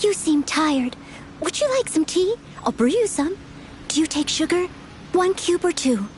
You seem tired. Would you like some tea? I'll brew you some. Do you take sugar? 1 cube or 2?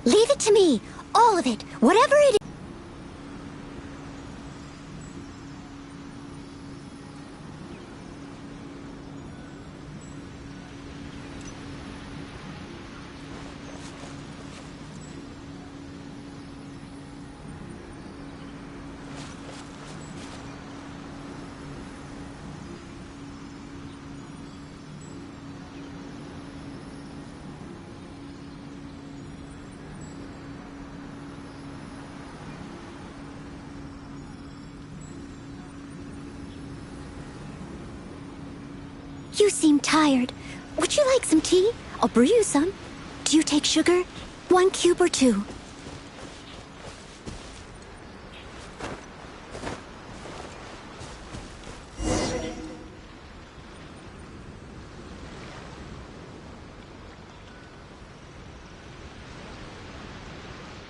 Leave it to me. All of it. Whatever it is. You seem tired. Would you like some tea? I'll brew you some. Do you take sugar? 1 cube or 2?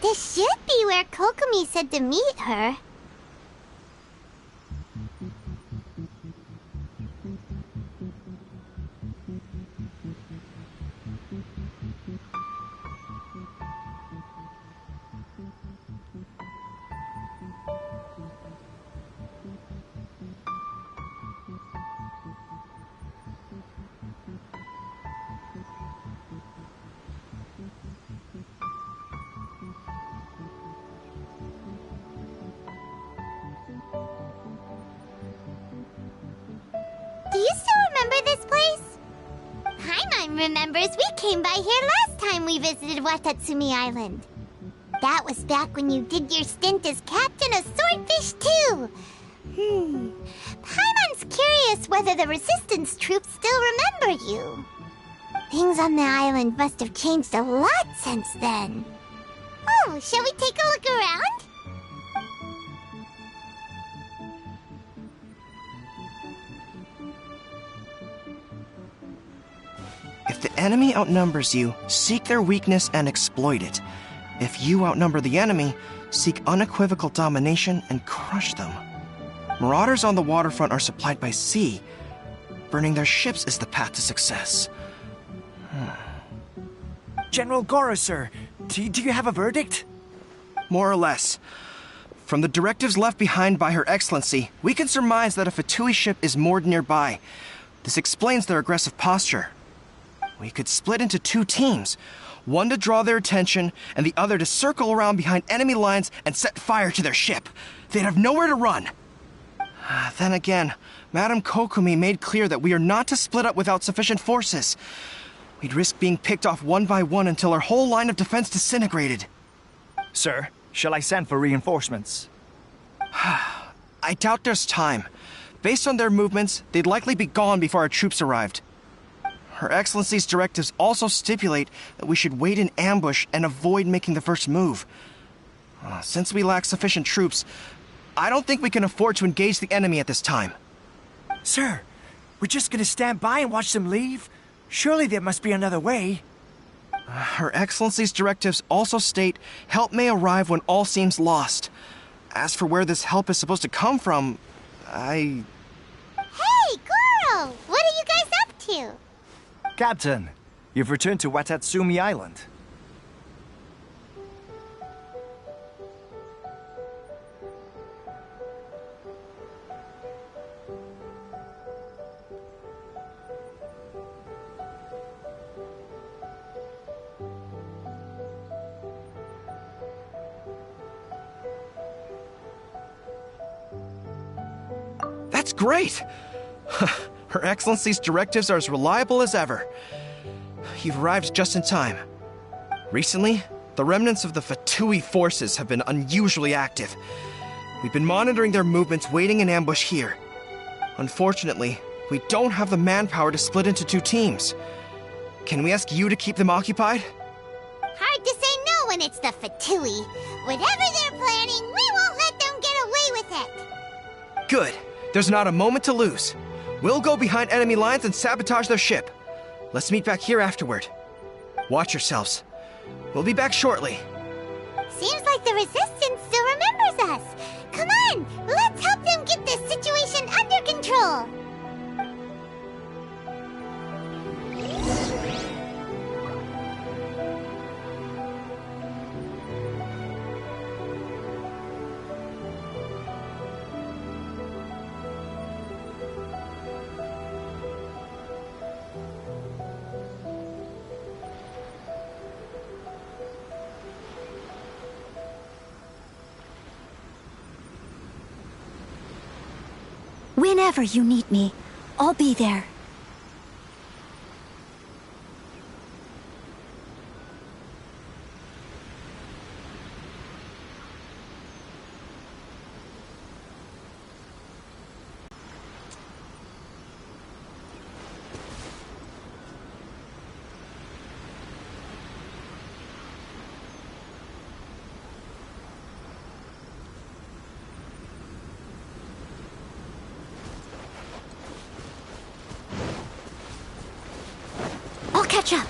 This should be where Kokomi said to meet her. Do you still remember this place? Paimon remembers we came by here last time we visited Watatsumi Island. That was back when you did your stint as captain of Swordfish too. Paimon's curious whether the resistance troops still remember you. Things on the island must have changed a lot since then. Oh, shall we take a look around? If the enemy outnumbers you, seek their weakness and exploit it. If you outnumber the enemy, seek unequivocal domination and crush them. Marauders on the waterfront are supplied by sea. Burning their ships is the path to success. General Goro, sir, do you have a verdict? More or less. From the directives left behind by Her Excellency, we can surmise that a Fatui ship is moored nearby. This explains their aggressive posture. We could split into 2 teams, one to draw their attention and the other to circle around behind enemy lines and set fire to their ship. They'd have nowhere to run. Then again, Madame Kokomi made clear that we are not to split up without sufficient forces. We'd risk being picked off one by one until our whole line of defense disintegrated. Sir, shall I send for reinforcements? I doubt there's time. Based on their movements, they'd likely be gone before our troops arrived. Her Excellency's directives also stipulate that we should wait in ambush and avoid making the first move. Since we lack sufficient troops, I don't think we can afford to engage the enemy at this time. Sir, we're just gonna stand by and watch them leave? Surely there must be another way. Her Excellency's directives also state help may arrive when all seems lost. As for where this help is supposed to come from, Hey, Goro! What are you guys up to? Captain, you've returned to Watatsumi Island. That's great! Her Excellency's directives are as reliable as ever. You've arrived just in time. Recently, the remnants of the Fatui forces have been unusually active. We've been monitoring their movements, waiting in ambush here. Unfortunately, we don't have the manpower to split into 2 teams. Can we ask you to keep them occupied? Hard to say no when it's the Fatui. Whatever they're planning, we won't let them get away with it. Good. There's not a moment to lose. We'll go behind enemy lines and sabotage their ship. Let's meet back here afterward. Watch yourselves. We'll be back shortly. Seems like the Resistance still remembers us. Come on, let's help them get this situation under control. Whenever you need me, I'll be there. I'll catch up.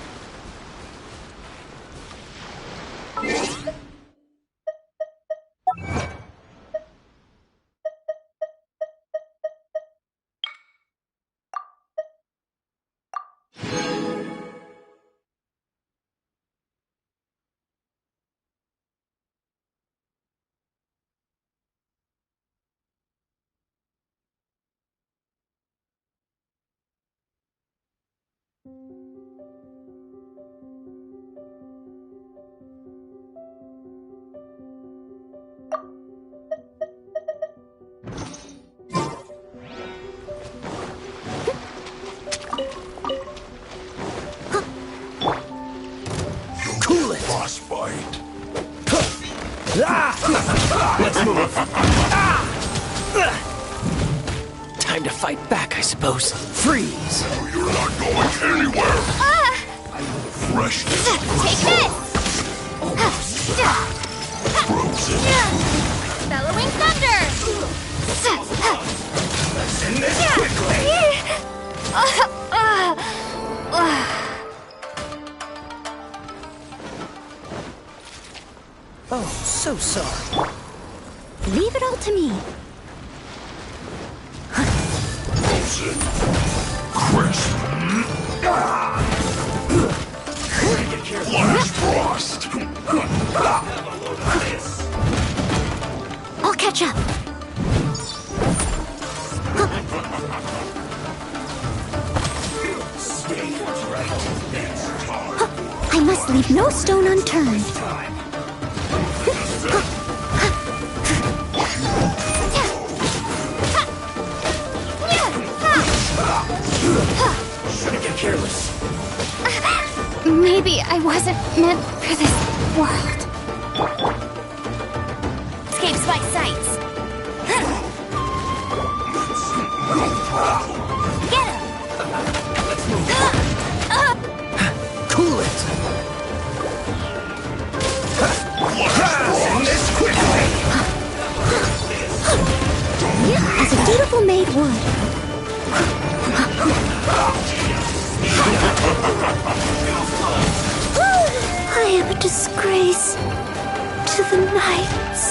Frostbite. Let's move. Time to fight back, I suppose. Freeze. You're not going anywhere. Freshness. Take this! Frozen. Bellowing thunder! Let's end this quickly. Oh, so sorry. Leave it all to me. Frozen. Crisp. Flash frost. I'll catch up. I must leave no stone unturned. Shouldn't get careless. Maybe I wasn't meant for this world. Escapes my sights. Get him! Let's move. Cool it. End this quickly. As a dutiful maid would. I am a disgrace to the knights.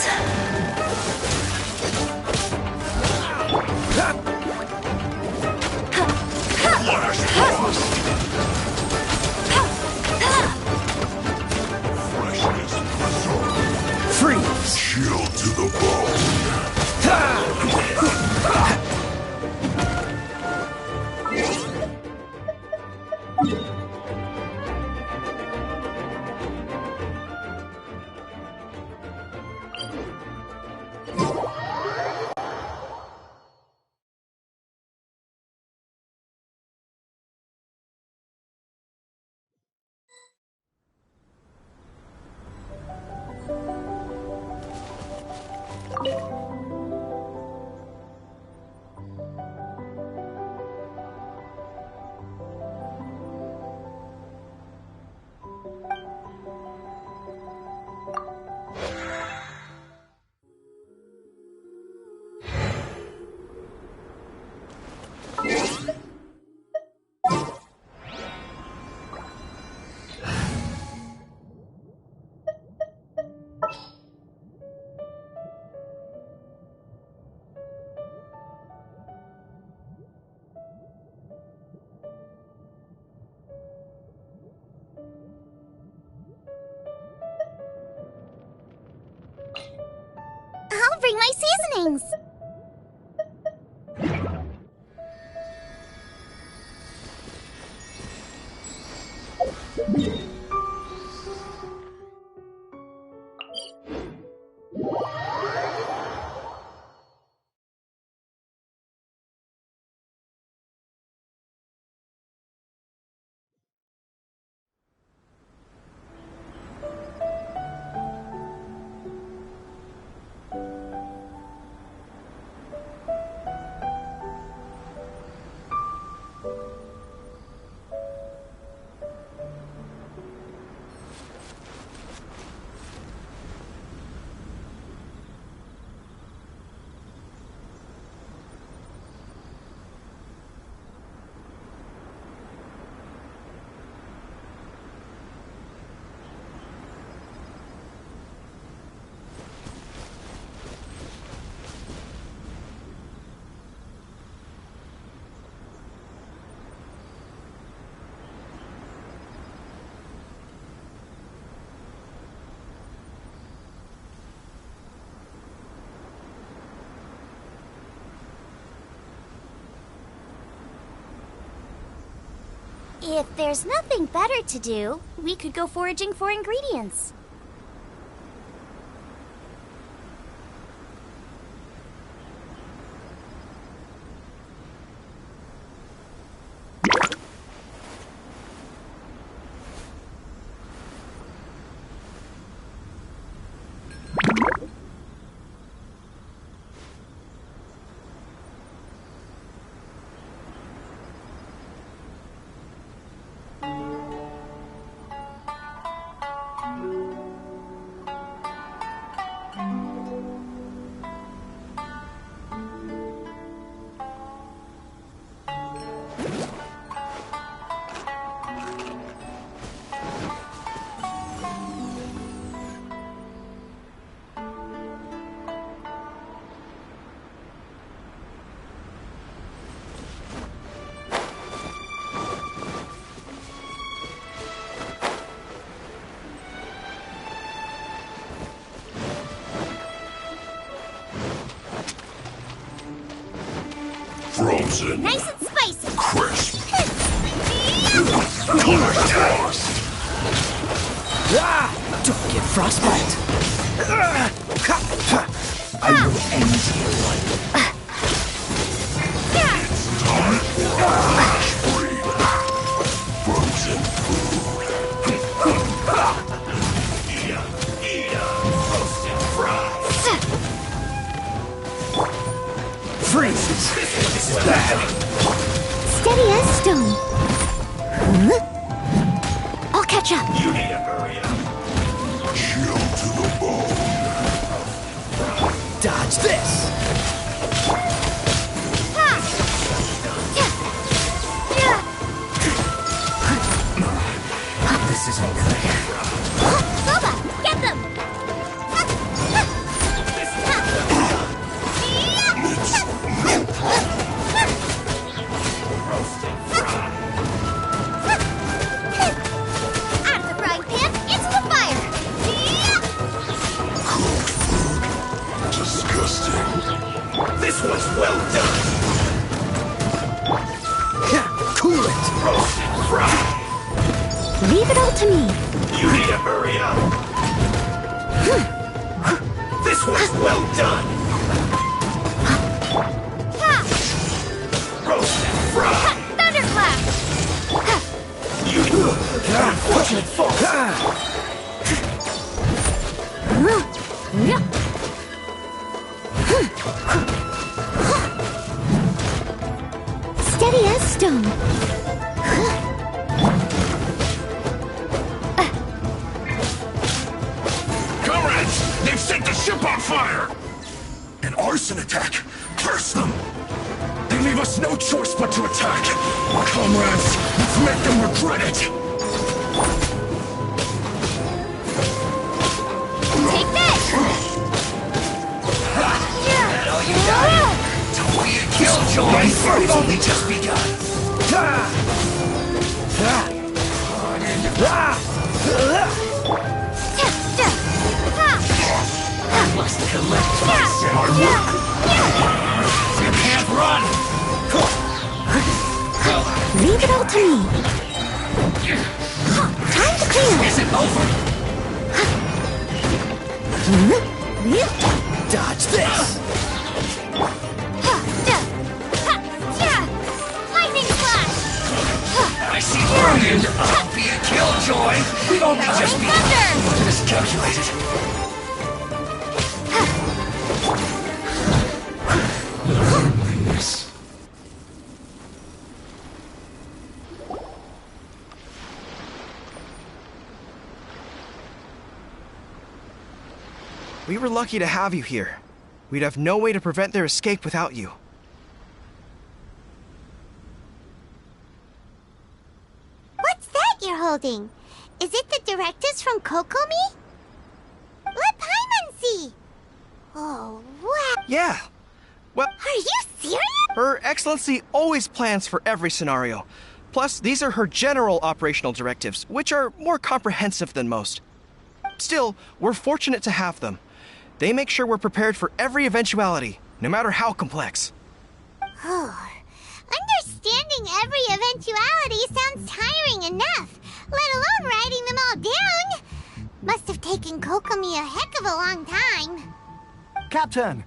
Flash frost. Freshness preserved. Freeze. Chill to the bone. I'll bring my seasonings. If there's nothing better to do, we could go foraging for ingredients. Frozen. Nice and spicy. Crisp. Don't get frostbite. I will end your life. It's time for a flash free. Frozen food. Eat 'em. Roasted fries. Freezes. This is bad. Steady as stone. Huh? I'll catch up. You need to hurry up. Chill to the bone. Dodge this. This isn't good. Boba, get them! Out of the frying pan, into the fire! Disgusting. This was well done. Cool it. Roasted fries. Leave it all to me. You need to hurry up. This was well done. Roasted fries. Thunderclap! Unfortunate fault. stone. Comrades, they've set the ship on fire! An arson attack! Curse them! They leave us no choice but to attack! Comrades, let's make them regret it! Take this! That all you got? Don't be a killjoy! We've only just begun! I must collect myself! You can't run! Leave it all to me. Time to clean up. Is it over? Dodge this! Lightning flash! I see burning! Don't be a killjoy! We've only just begun! Miscalculated. We were lucky to have you here. We'd have no way to prevent their escape without you. What's that you're holding? Is it the directives from Kokomi? Let Paimon see! Oh, wow! Yeah. Well, Are you serious? Her Excellency always plans for every scenario. Plus, these are her general operational directives, which are more comprehensive than most. Still, we're fortunate to have them. They make sure we're prepared for every eventuality, no matter how complex. Oh, understanding every eventuality sounds tiring enough, let alone writing them all down. Must have taken Kokomi a heck of a long time. Captain,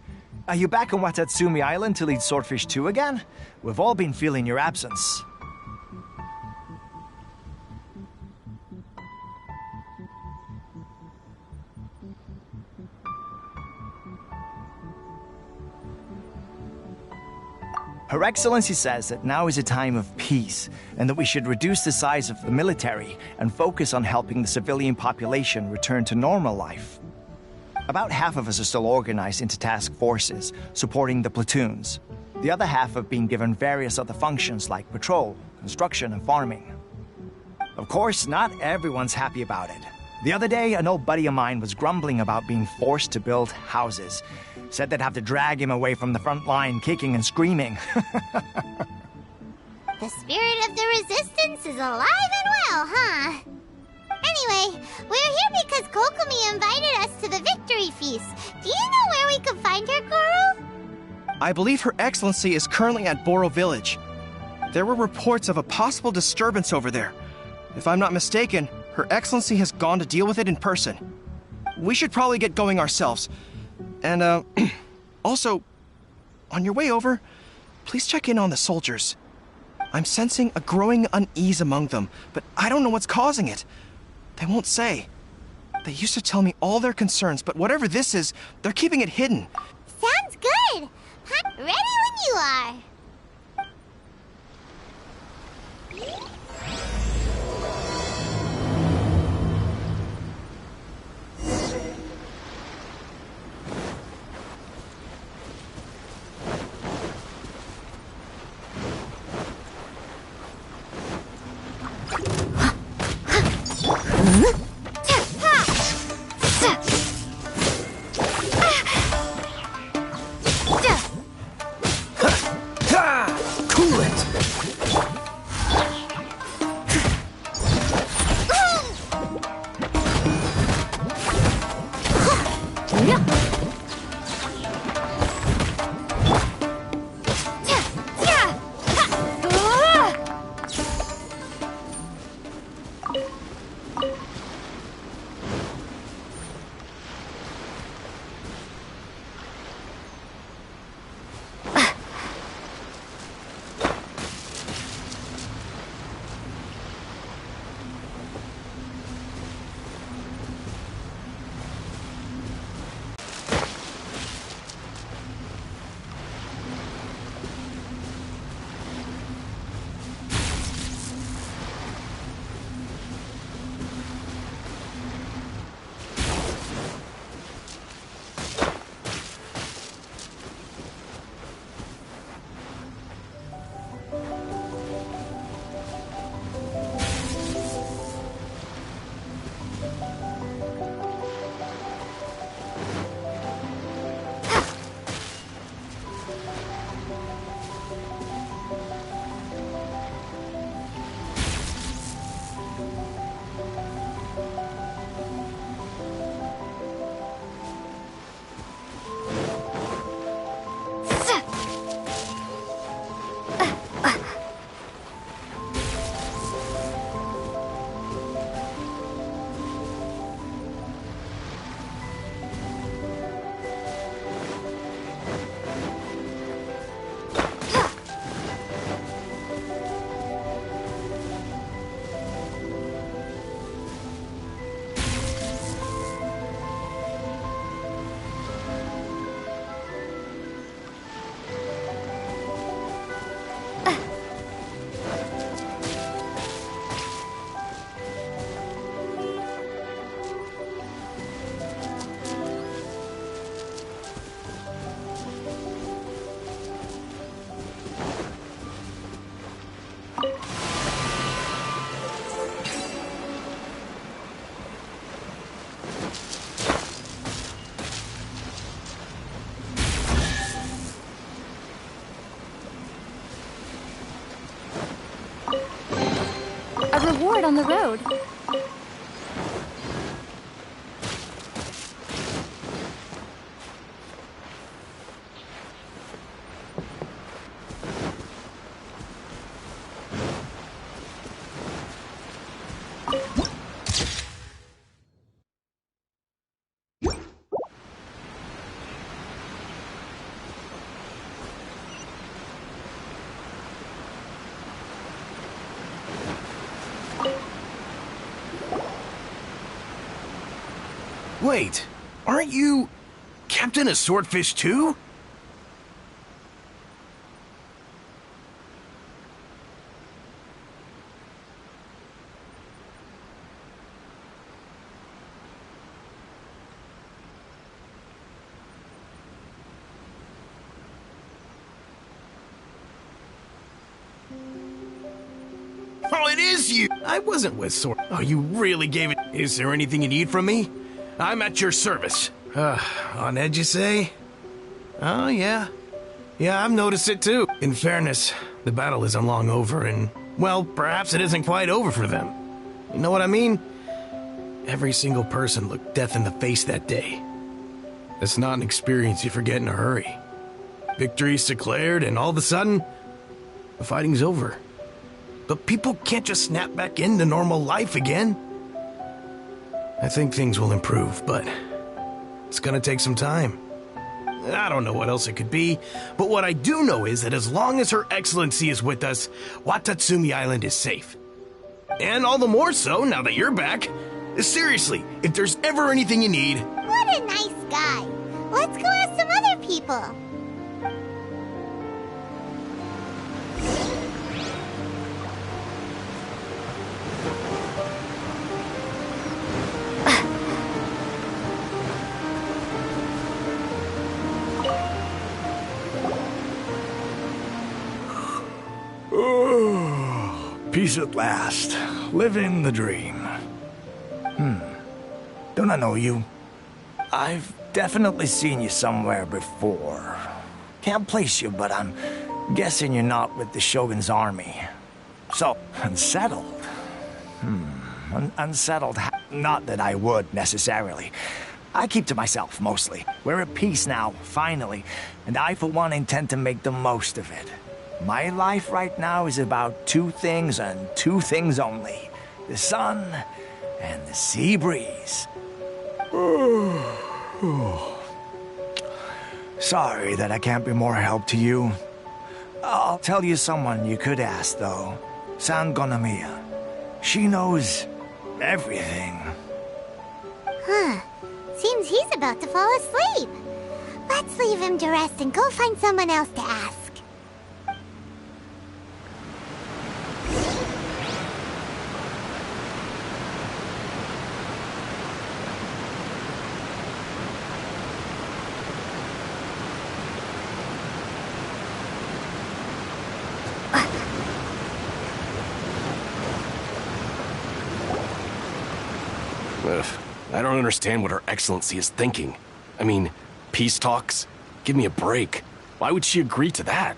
are you back on Watatsumi Island to lead Swordfish 2 again? We've all been feeling your absence. Her Excellency says that now is a time of peace, and that we should reduce the size of the military and focus on helping the civilian population return to normal life. About half of us are still organized into task forces, supporting the platoons. The other half have been given various other functions like patrol, construction, and farming. Of course, not everyone's happy about it. The other day, an old buddy of mine was grumbling about being forced to build houses. Said they'd have to drag him away from the front line, kicking and screaming. The spirit of the resistance is alive and well, huh? Anyway, we're here because Kokomi invited us to the victory feast. Do you know where we could find her, Goro? I believe Her Excellency is currently at Boro Village. There were reports of a possible disturbance over there. If I'm not mistaken, Her Excellency has gone to deal with it in person. We should probably get going ourselves. And, also, on your way over, please check in on the soldiers. I'm sensing a growing unease among them, but I don't know what's causing it. They won't say. They used to tell me all their concerns, but whatever this is, they're keeping it hidden. Sounds good! Ready when you are. Cool it! on the road. Wait, aren't you Captain of Swordfish too? Oh, it is you! I wasn't with Sword. Oh, you really gave it. Is there anything you need from me? I'm at your service. On edge, you say? Oh, yeah. Yeah, I've noticed it too. In fairness, the battle isn't long over, and, well, perhaps it isn't quite over for them. You know what I mean? Every single person looked death in the face that day. It's not an experience you forget in a hurry. Victory's declared, and all of a sudden, the fighting's over. But people can't just snap back into normal life again. I think things will improve, but it's gonna take some time. I don't know what else it could be, but what I do know is that as long as Her Excellency is with us, Watatsumi Island is safe. And all the more so now that you're back. Seriously, if there's ever anything you need... What a nice guy. Let's go ask some other people. Peace at last. Living the dream. Don't I know you? I've definitely seen you somewhere before. Can't place you, but I'm guessing you're not with the Shogun's army. So, unsettled. Unsettled. Not that I would, necessarily. I keep to myself, mostly. We're at peace now, finally, and I, for one, intend to make the most of it. My life right now is about two things and two things only. The sun and the sea breeze. Sorry that I can't be more help to you. I'll tell you someone you could ask, though. Sangonomiya. She knows everything. Huh. Seems he's about to fall asleep. Let's leave him to rest and go find someone else to ask. I don't understand what Her Excellency is thinking. I mean, peace talks? Give me a break. Why would she agree to that?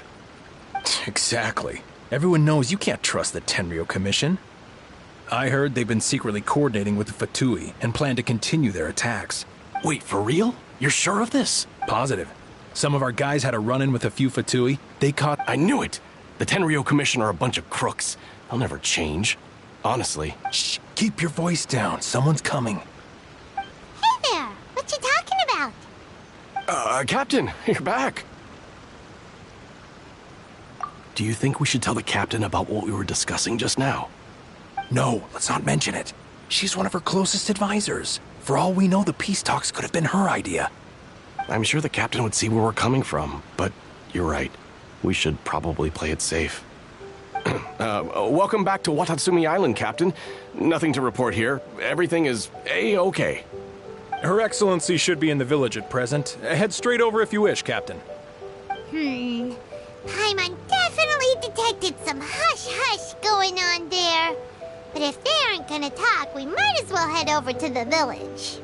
Exactly. Everyone knows you can't trust the Tenryo Commission. I heard they've been secretly coordinating with the Fatui and plan to continue their attacks. Wait, for real? You're sure of this? Positive. Some of our guys had a run-in with a few Fatui. They caught... I knew it! The Tenryo Commission are a bunch of crooks. They'll never change. Honestly. Shh! Keep your voice down. Someone's coming. Hey there! What you talking about? Captain, you're back. Do you think we should tell the captain about what we were discussing just now? No, let's not mention it. She's one of her closest advisors. For all we know, the peace talks could have been her idea. I'm sure the captain would see where we're coming from, but you're right. We should probably play it safe. Welcome back to Watatsumi Island, Captain. Nothing to report here. Everything is A-okay. Her Excellency should be in the village at present. Head straight over if you wish, Captain. Paimon definitely detected some hush-hush going on there. But if they aren't gonna talk, we might as well head over to the village.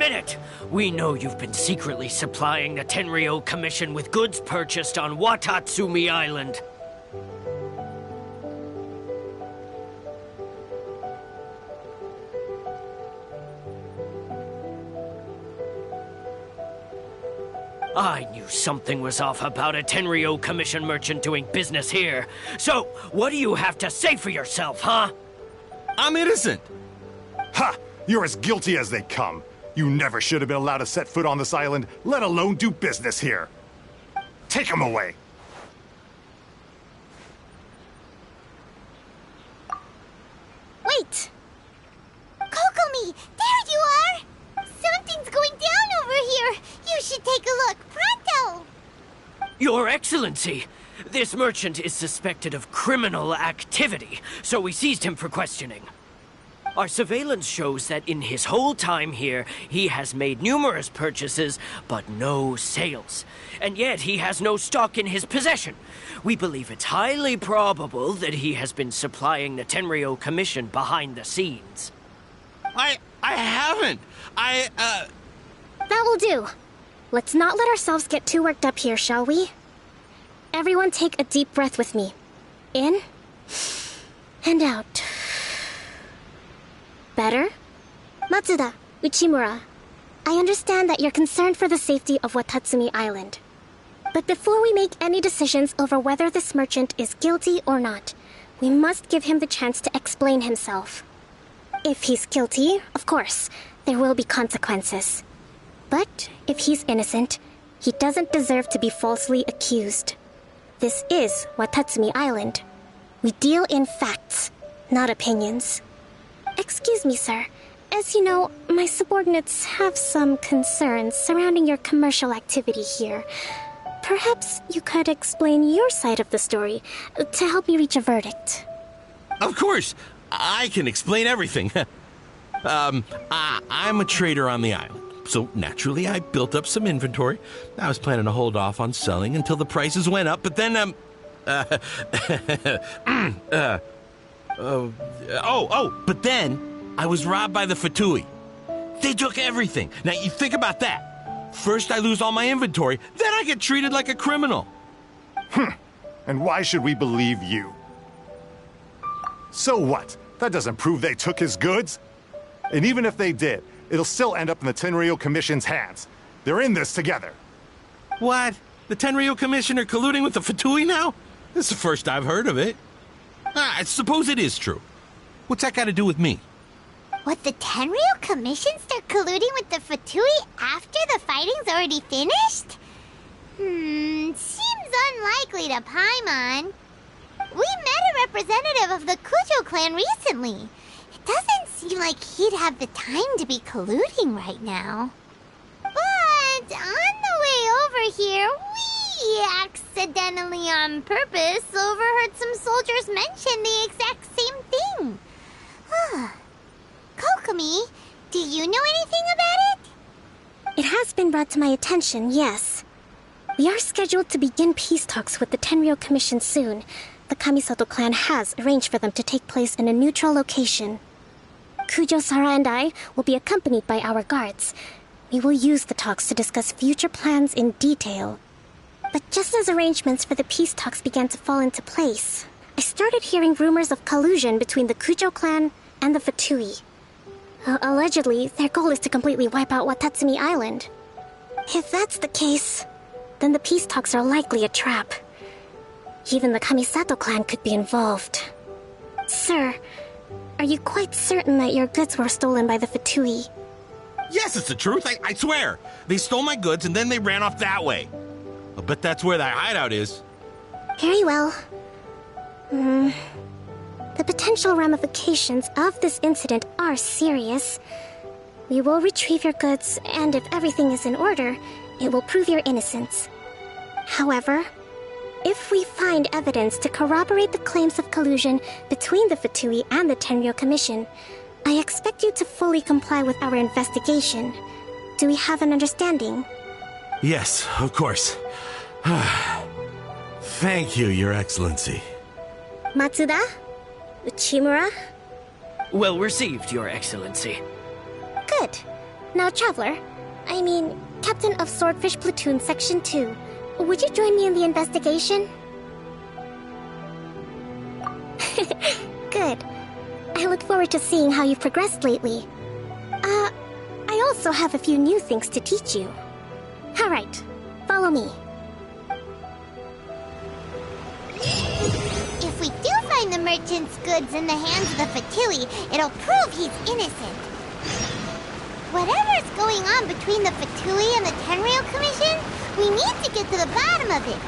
admit it! We know you've been secretly supplying the Tenryou Commission with goods purchased on Watatsumi Island. I knew something was off about a Tenryou Commission merchant doing business here. So, what do you have to say for yourself, huh? I'm innocent. Ha! You're as guilty as they come. You never should have been allowed to set foot on this island, let alone do business here. Take him away. Wait! Kokomi! There you are! Something's going down over here! You should take a look, pronto! Your Excellency, this merchant is suspected of criminal activity, so we seized him for questioning. Our surveillance shows that in his whole time here, he has made numerous purchases, but no sales. And yet he has no stock in his possession. We believe it's highly probable that he has been supplying the Tenryou Commission behind the scenes. I haven't. That will do. Let's not let ourselves get too worked up here, shall we? Everyone take a deep breath with me. In and out. Better? Matsuda, Uchimura, I understand that you're concerned for the safety of Watatsumi Island. But before we make any decisions over whether this merchant is guilty or not, we must give him the chance to explain himself. If he's guilty, of course, there will be consequences. But if he's innocent, he doesn't deserve to be falsely accused. This is Watatsumi Island. We deal in facts, not opinions. Excuse me, sir. As you know, my subordinates have some concerns surrounding your commercial activity here. Perhaps you could explain your side of the story to help me reach a verdict. Of course, I can explain everything. I'm a trader on the island, so naturally I built up some inventory. I was planning to hold off on selling until the prices went up, but then, but then I was robbed by the Fatui. They took everything. Now, you think about that. First I lose all my inventory, then I get treated like a criminal. And why should we believe you? So what? That doesn't prove they took his goods. And even if they did, it'll still end up in the Tenryou Commission's hands. They're in this together. What? The Tenryou Commission are colluding with the Fatui now? This is the first I've heard of it. I suppose it is true. What's that got to do with me? What, the Tenryou Commission start colluding with the Fatui after the fighting's already finished? Seems unlikely to Paimon. We met a representative of the Kujo clan recently. It doesn't seem like he'd have the time to be colluding right now. But on the way over here, we accidentally on purpose overheard some soldiers mention the exact same thing. Kokomi, do you know anything about it? It has been brought to my attention, yes. We are scheduled to begin peace talks with the Tenryou Commission soon. The Kamisato clan has arranged for them to take place in a neutral location. Kujo-Sara and I will be accompanied by our guards. We will use the talks to discuss future plans in detail. But just as arrangements for the peace talks began to fall into place, I started hearing rumors of collusion between the Kujo clan and the Fatui. Allegedly, their goal is to completely wipe out Watatsumi Island. If that's the case, then the peace talks are likely a trap. Even the Kamisato clan could be involved. Sir, are you quite certain that your goods were stolen by the Fatui? Yes, it's the truth. I swear. They stole my goods and then they ran off that way. I'll bet that's where that hideout is. Very well. The potential ramifications of this incident are serious. We will retrieve your goods, and if everything is in order, it will prove your innocence. However, if we find evidence to corroborate the claims of collusion between the Fatui and the Tenryou Commission, I expect you to fully comply with our investigation. Do we have an understanding? Yes, of course. Thank you, Your Excellency. Matsuda? Uchimura? Well received, Your Excellency. Good. Now, Traveler, Captain of Swordfish Platoon Section 2, would you join me in the investigation? Good. I look forward to seeing how you've progressed lately. I also have a few new things to teach you. Alright, follow me. If we do find the merchant's goods in the hands of the Fatui, it'll prove he's innocent. Whatever's going on between the Fatui and the Tenryou Commission, we need to get to the bottom of it.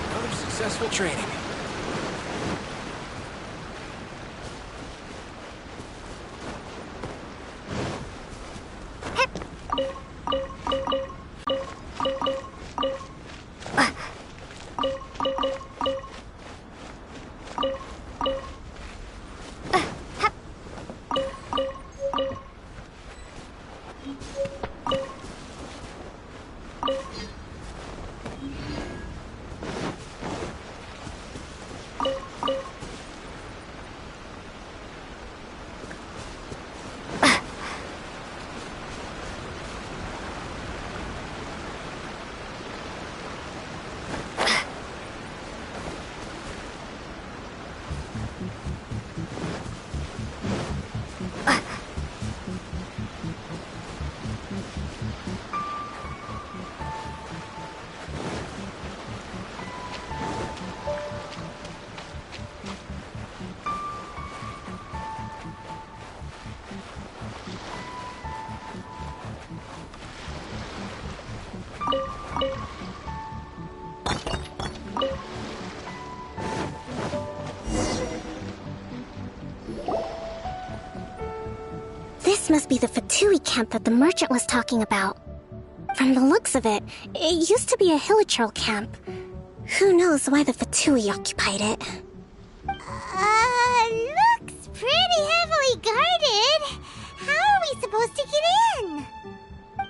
Another successful training. This must be the Fatui camp that the merchant was talking about. From the looks of it, it used to be a Hilichurl camp. Who knows why the Fatui occupied it? Looks pretty heavily guarded. How are we supposed to get in?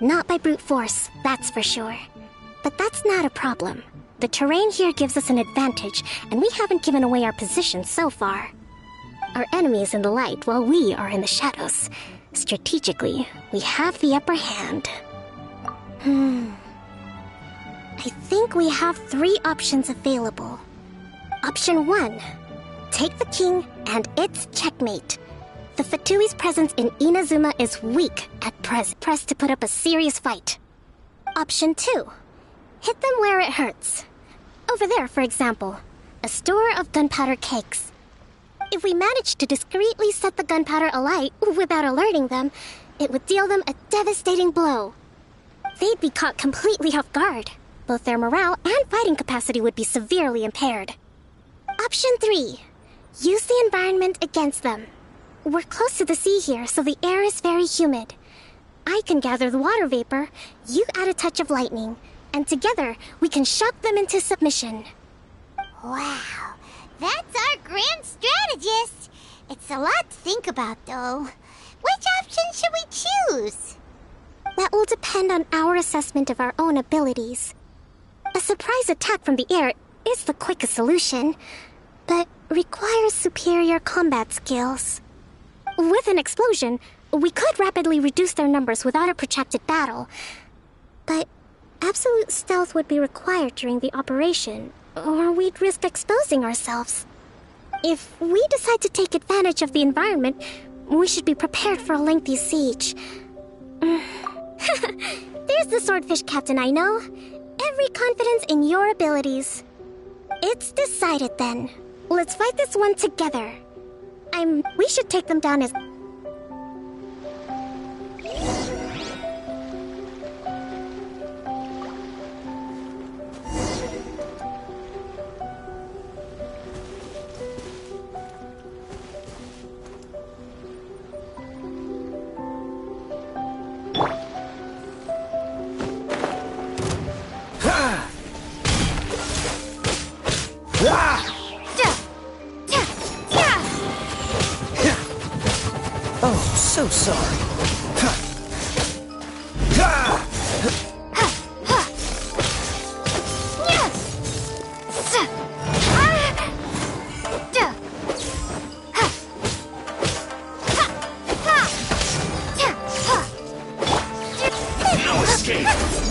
Not by brute force, that's for sure. But that's not a problem. The terrain here gives us an advantage, and we haven't given away our position so far. Our enemy is in the light, while we are in the shadows. Strategically, we have the upper hand. I think we have 3 options available. Option 1. Take the king, and it's checkmate. The Fatui's presence in Inazuma is weak at present. Press to put up a serious fight. Option 2. Hit them where it hurts. Over there, for example. A store of gunpowder cakes. If we manage to discreetly set the gunpowder alight without alerting them, it would deal them a devastating blow. They'd be caught completely off guard. Both their morale and fighting capacity would be severely impaired. Option 3. Use the environment against them. We're close to the sea here, so the air is very humid. I can gather the water vapor, you add a touch of lightning, and together we can shock them into submission. Wow, that's our grand strategist. It's a lot to think about, though. Which option should we choose? That will depend on our assessment of our own abilities. A surprise attack from the air is the quickest solution, but requires superior combat skills. With an explosion, we could rapidly reduce their numbers without a protracted battle, but absolute stealth would be required during the operation, or we'd risk exposing ourselves. If we decide to take advantage of the environment, we should be prepared for a lengthy siege. There's the swordfish captain I know. Every confidence in your abilities. It's decided then. Let's fight this one together. We should take them down as... Oh, so sorry.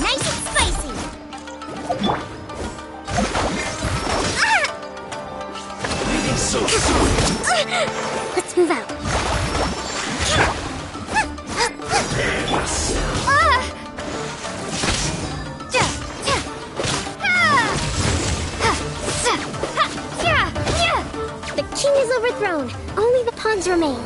Nice and spicy. Let's move out. The king is overthrown. Only the pawns remain.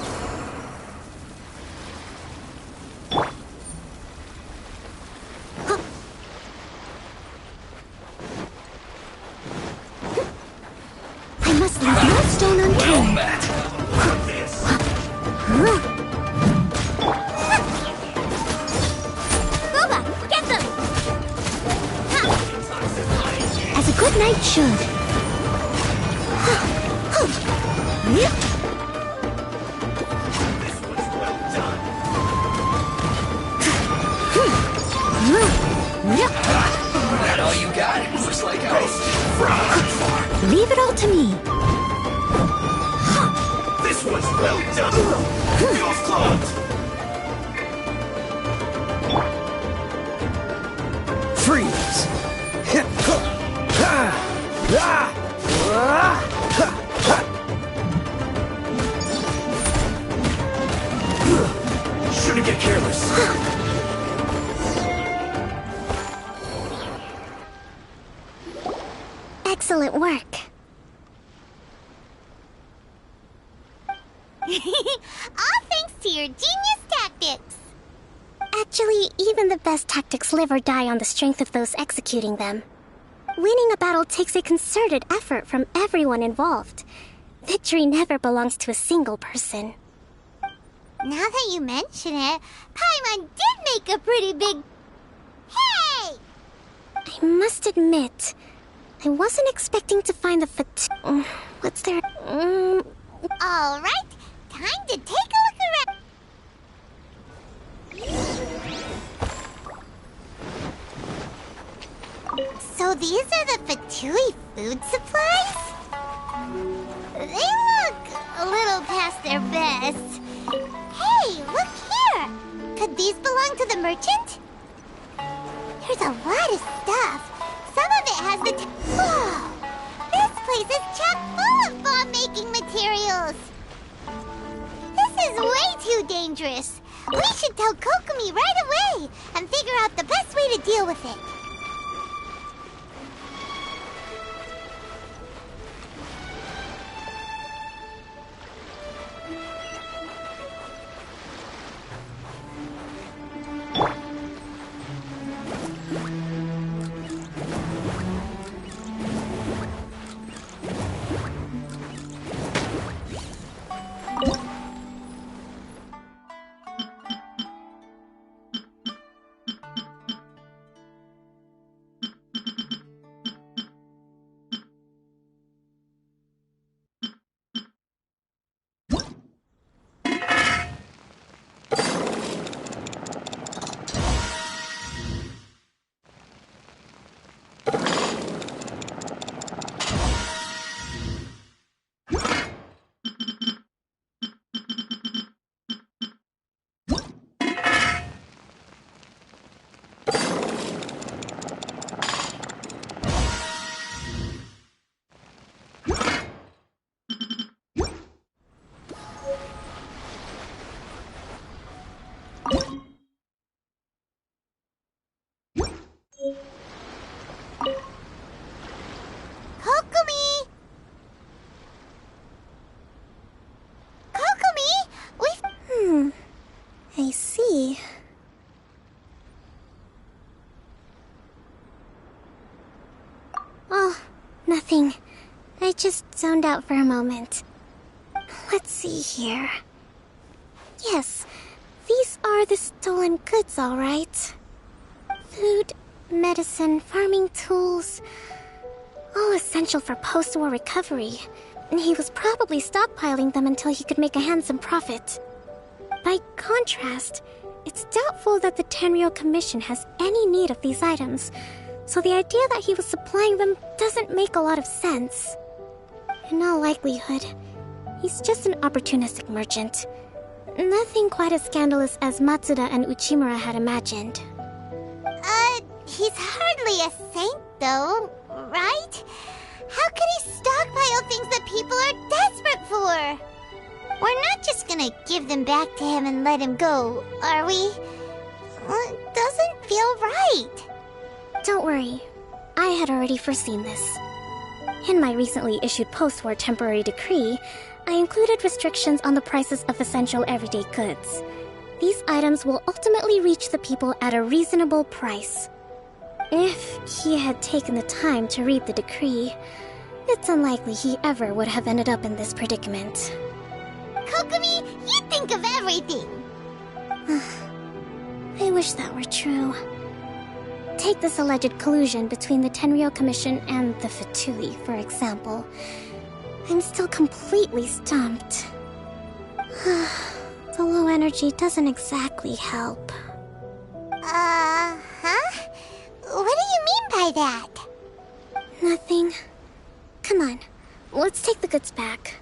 I must leave no stone unturned. Booba, get them! As a good knight should. That all you got? Looks like Leave it all to me. this one's well done. Feels clogged. Freeze! Shouldn't get careless. Excellent work. All thanks to your genius tactics. Actually, even the best tactics live or die on the strength of those executing them. Winning a battle takes a concerted effort from everyone involved. Victory never belongs to a single person. Now that you mention it, Paimon did make a pretty big... Hey! I must admit, I wasn't expecting to find the what's there? All right, time to take a look around. So these are the Fatui food supplies? They look a little past their best. Hey, look here! Could these belong to the merchant? There's a lot of stuff. Some of it has the... Whoa! This place is chock full of bomb-making materials. This is way too dangerous. We should tell Kokomi right away and figure out the best way to deal with it. Kokomi! Kokomi! I see. Oh, nothing. I just zoned out for a moment. Let's see here. Yes, these are the stolen goods, all right. Food, medicine, farming tools, all essential for post-war recovery. And he was probably stockpiling them until he could make a handsome profit. By contrast, it's doubtful that the Tenryou Commission has any need of these items, so the idea that he was supplying them doesn't make a lot of sense. In all likelihood, he's just an opportunistic merchant. Nothing quite as scandalous as Matsuda and Uchimura had imagined. He's hardly a saint, though, right? How could he stockpile things that people are desperate for? We're not just gonna give them back to him and let him go, are we? It doesn't feel right. Don't worry. I had already foreseen this. In my recently issued post-war temporary decree, I included restrictions on the prices of essential everyday goods. These items will ultimately reach the people at a reasonable price. If he had taken the time to read the decree, it's unlikely he ever would have ended up in this predicament. Kokomi, you think of everything! I wish that were true. Take this alleged collusion between the Tenryou Commission and the Fatui, for example. I'm still completely stumped. The low energy doesn't exactly help. Huh? What do you mean by that? Nothing. Come on, let's take the goods back.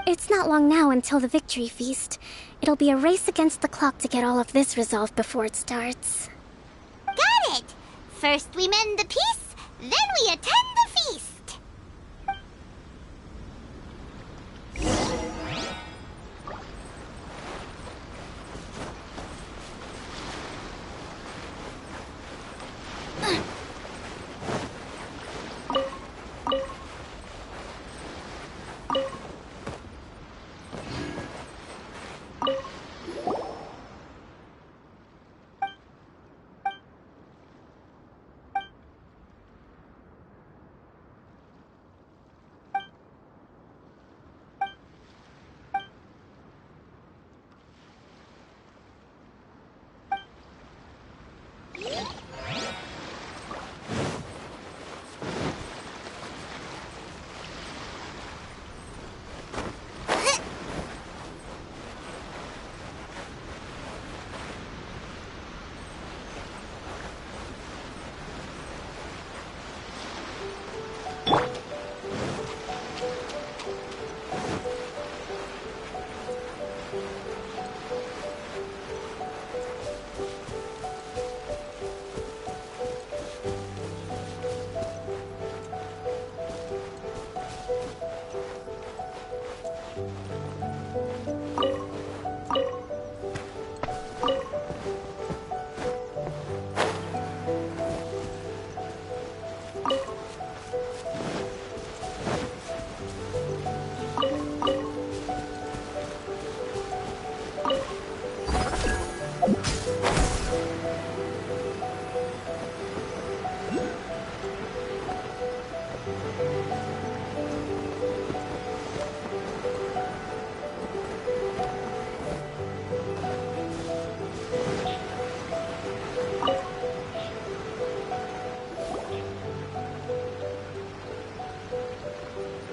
It's not long now until the victory feast. It'll be a race against the clock to get all of this resolved before it starts. Got it! First we mend the peace, then we attend the feast!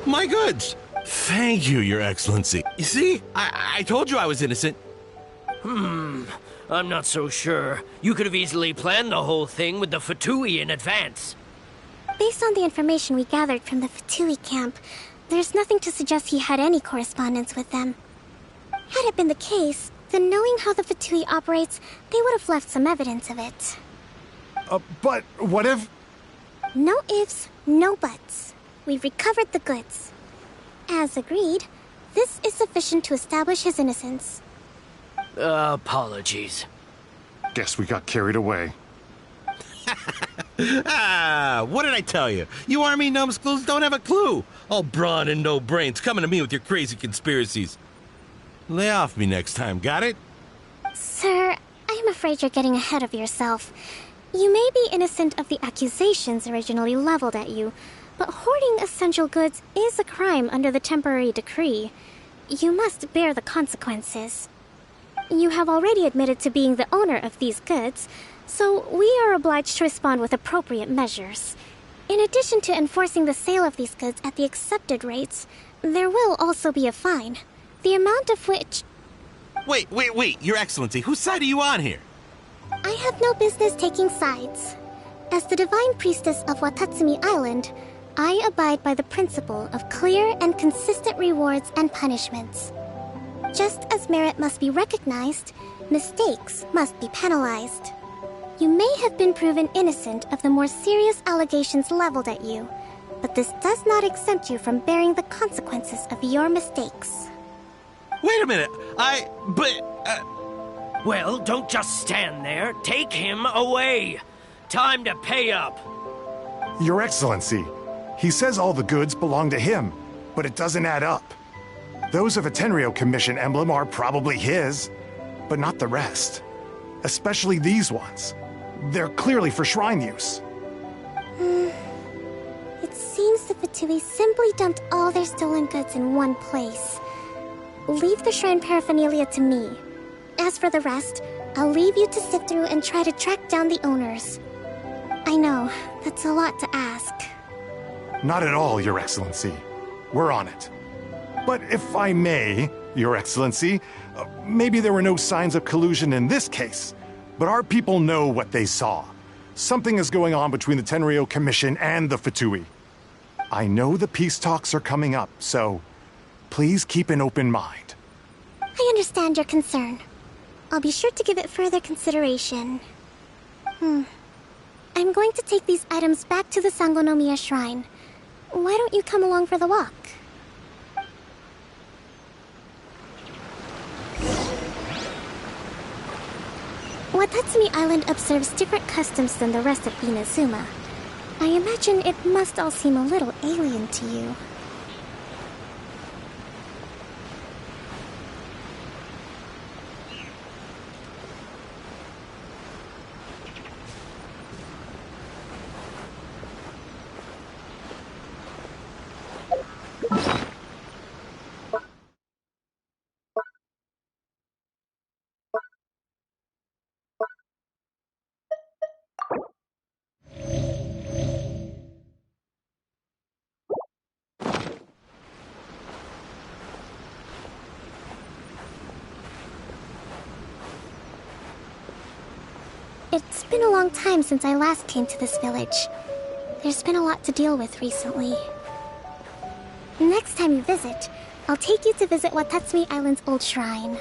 My goods! Thank you, Your Excellency. You see? I told you I was innocent. I'm not so sure. You could have easily planned the whole thing with the Fatui in advance. Based on the information we gathered from the Fatui camp, there's nothing to suggest he had any correspondence with them. Had it been the case, then knowing how the Fatui operates, they would have left some evidence of it. But what if... No ifs, no buts. We've recovered the goods. As agreed, this is sufficient to establish his innocence. Apologies. Guess we got carried away. What did I tell you? You army numbskulls don't have a clue. All brawn and no brains coming to me with your crazy conspiracies. Lay off me next time, got it? Sir, I'm afraid you're getting ahead of yourself. You may be innocent of the accusations originally leveled at you, but hoarding essential goods is a crime under the temporary decree. You must bear the consequences. You have already admitted to being the owner of these goods, so we are obliged to respond with appropriate measures. In addition to enforcing the sale of these goods at the accepted rates, there will also be a fine, the amount of which... Wait, Your Excellency, whose side are you on here? I have no business taking sides. As the Divine Priestess of Watatsumi Island, I abide by the principle of clear and consistent rewards and punishments. Just as merit must be recognized, mistakes must be penalized. You may have been proven innocent of the more serious allegations leveled at you, but this does not exempt you from bearing the consequences of your mistakes. Wait a minute. Well, don't just stand there. Take him away. Time to pay up. Your Excellency, he says all the goods belong to him, but it doesn't add up. Those of a Tenryo Commission emblem are probably his, but not the rest. Especially these ones. They're clearly for shrine use. It seems the Fatui simply dumped all their stolen goods in one place. Leave the shrine paraphernalia to me. As for the rest, I'll leave you to sift through and try to track down the owners. I know, that's a lot to ask. Not at all, Your Excellency. We're on it. But if I may, Your Excellency, maybe there were no signs of collusion in this case, but our people know what they saw. Something is going on between the Tenryo Commission and the Fatui. I know the peace talks are coming up, so please keep an open mind. I understand your concern. I'll be sure to give it further consideration. I'm going to take these items back to the Sangonomiya Shrine. Why don't you come along for the walk? Watatsumi Island observes different customs than the rest of Inazuma. I imagine it must all seem a little alien to you. It's been a long time since I last came to this village. There's been a lot to deal with recently. Next time you visit, I'll take you to visit Watatsumi Island's old shrine.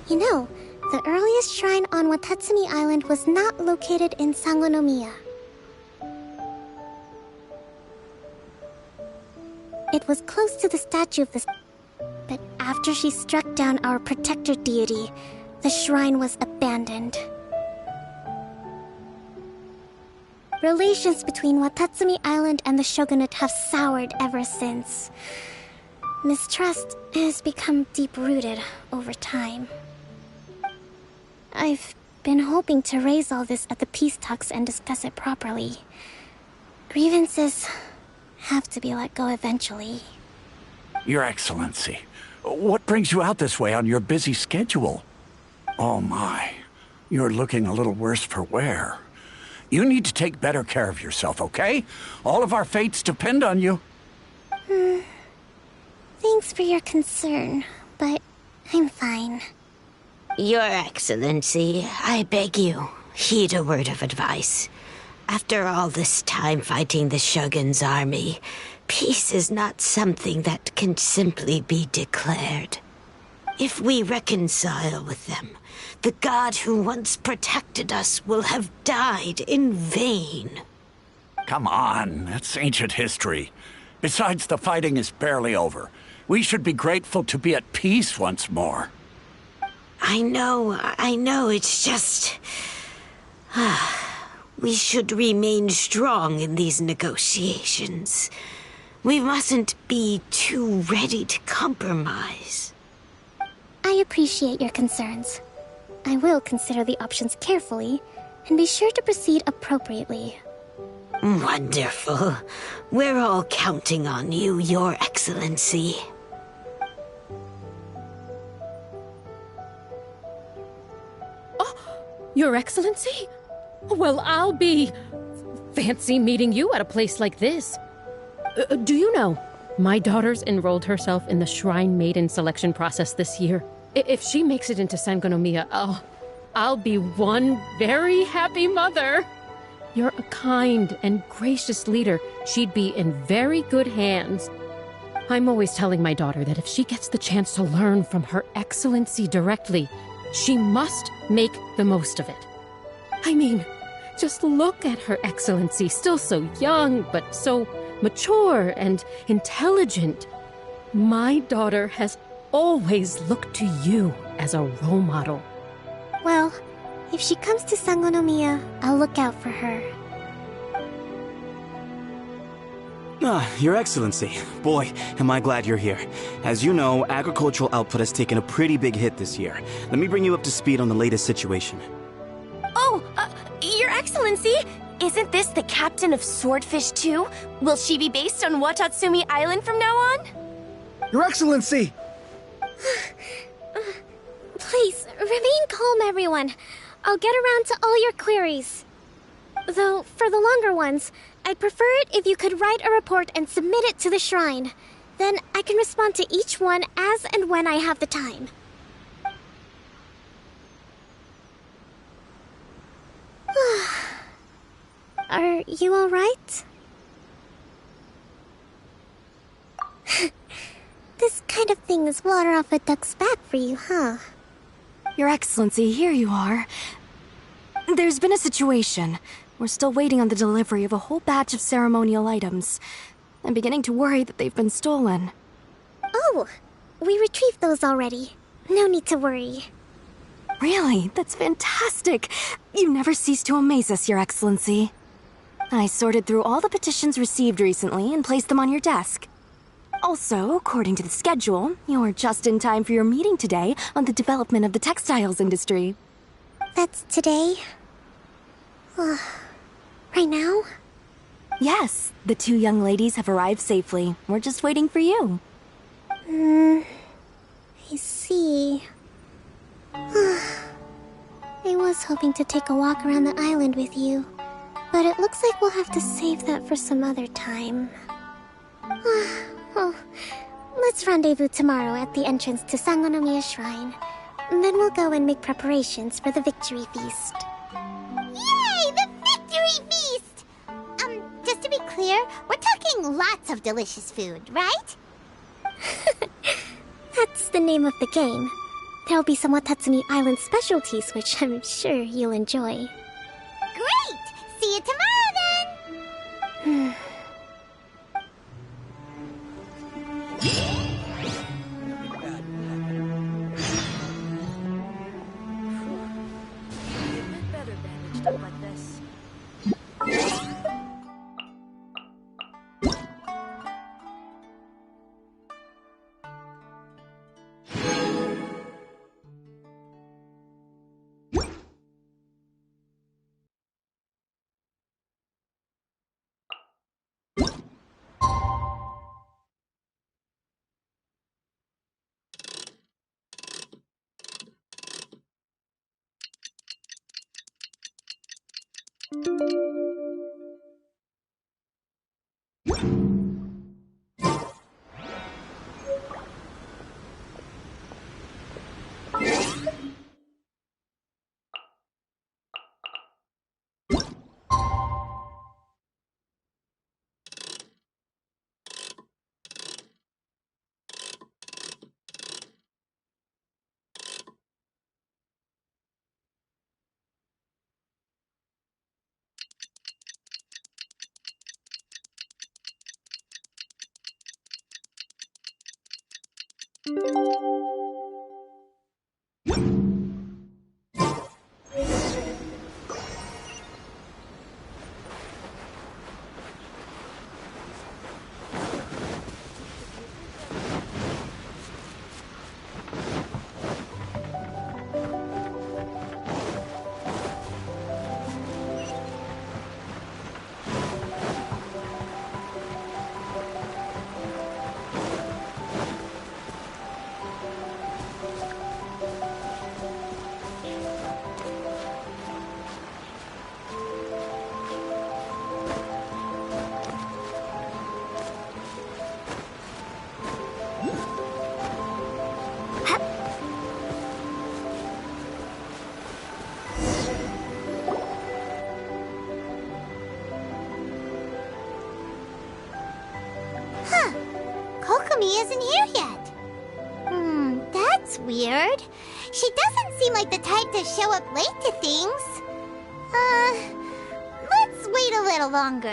You know, the earliest shrine on Watatsumi Island was not located in Sangonomiya. It was close to the statue of the... But after she struck down our protector deity, the shrine was abandoned. Relations between Watatsumi Island and the shogunate have soured ever since. Mistrust has become deep-rooted over time. I've been hoping to raise all this at the peace talks and discuss it properly. Grievances have to be let go eventually. Your Excellency, what brings you out this way on your busy schedule? Oh my, you're looking a little worse for wear. You need to take better care of yourself, okay? All of our fates depend on you. Thanks for your concern, but I'm fine. Your Excellency, I beg you, heed a word of advice. After all this time fighting the Shogun's army, peace is not something that can simply be declared. If we reconcile with them, the god who once protected us will have died in vain. Come on, that's ancient history. Besides, the fighting is barely over. We should be grateful to be at peace once more. I know, it's just... we should remain strong in these negotiations. We mustn't be too ready to compromise. I appreciate your concerns. I will consider the options carefully, and be sure to proceed appropriately. Wonderful. We're all counting on you, Your Excellency. Your Excellency? Well, I'll be... fancy meeting you at a place like this. Do you know, my daughter's enrolled herself in the Shrine Maiden selection process this year. If she makes it into Sangonomiya, I'll be one very happy mother. You're a kind and gracious leader. She'd be in very good hands. I'm always telling my daughter that if she gets the chance to learn from Her Excellency directly, she must make the most of it. I mean, just look at Her Excellency, still so young, but so mature and intelligent. My daughter has always looked to you as a role model. Well, if she comes to Sangonomiya, I'll look out for her. Your Excellency. Boy, am I glad you're here. As you know, agricultural output has taken a pretty big hit this year. Let me bring you up to speed on the latest situation. Oh, Your Excellency! Isn't this the captain of Swordfish 2? Will she be based on Watatsumi Island from now on? Your Excellency! Please, remain calm, everyone. I'll get around to all your queries. Though, for the longer ones, I'd prefer it if you could write a report and submit it to the shrine. Then I can respond to each one as and when I have the time. Are you alright? This kind of thing is water off a duck's back for you, huh? Your Excellency, here you are. There's been a situation. We're still waiting on the delivery of a whole batch of ceremonial items. I'm beginning to worry that they've been stolen. Oh, we retrieved those already. No need to worry. Really? That's fantastic. You never cease to amaze us, Your Excellency. I sorted through all the petitions received recently and placed them on your desk. Also, according to the schedule, you're just in time for your meeting today on the development of the textiles industry. That's today? Right now? Yes, the two young ladies have arrived safely. We're just waiting for you. I see. I was hoping to take a walk around the island with you, but it looks like we'll have to save that for some other time. Well, let's rendezvous tomorrow at the entrance to Sangonomiya Shrine. Then we'll go and make preparations for the victory feast. Yay! The victory feast! Just to be clear, we're talking lots of delicious food, right? That's the name of the game. There'll be some Watatsumi Island specialties, which I'm sure you'll enjoy. Great! See you tomorrow, then! Kokumi isn't here yet. That's weird. She doesn't seem like the type to show up late to things. Let's wait a little longer.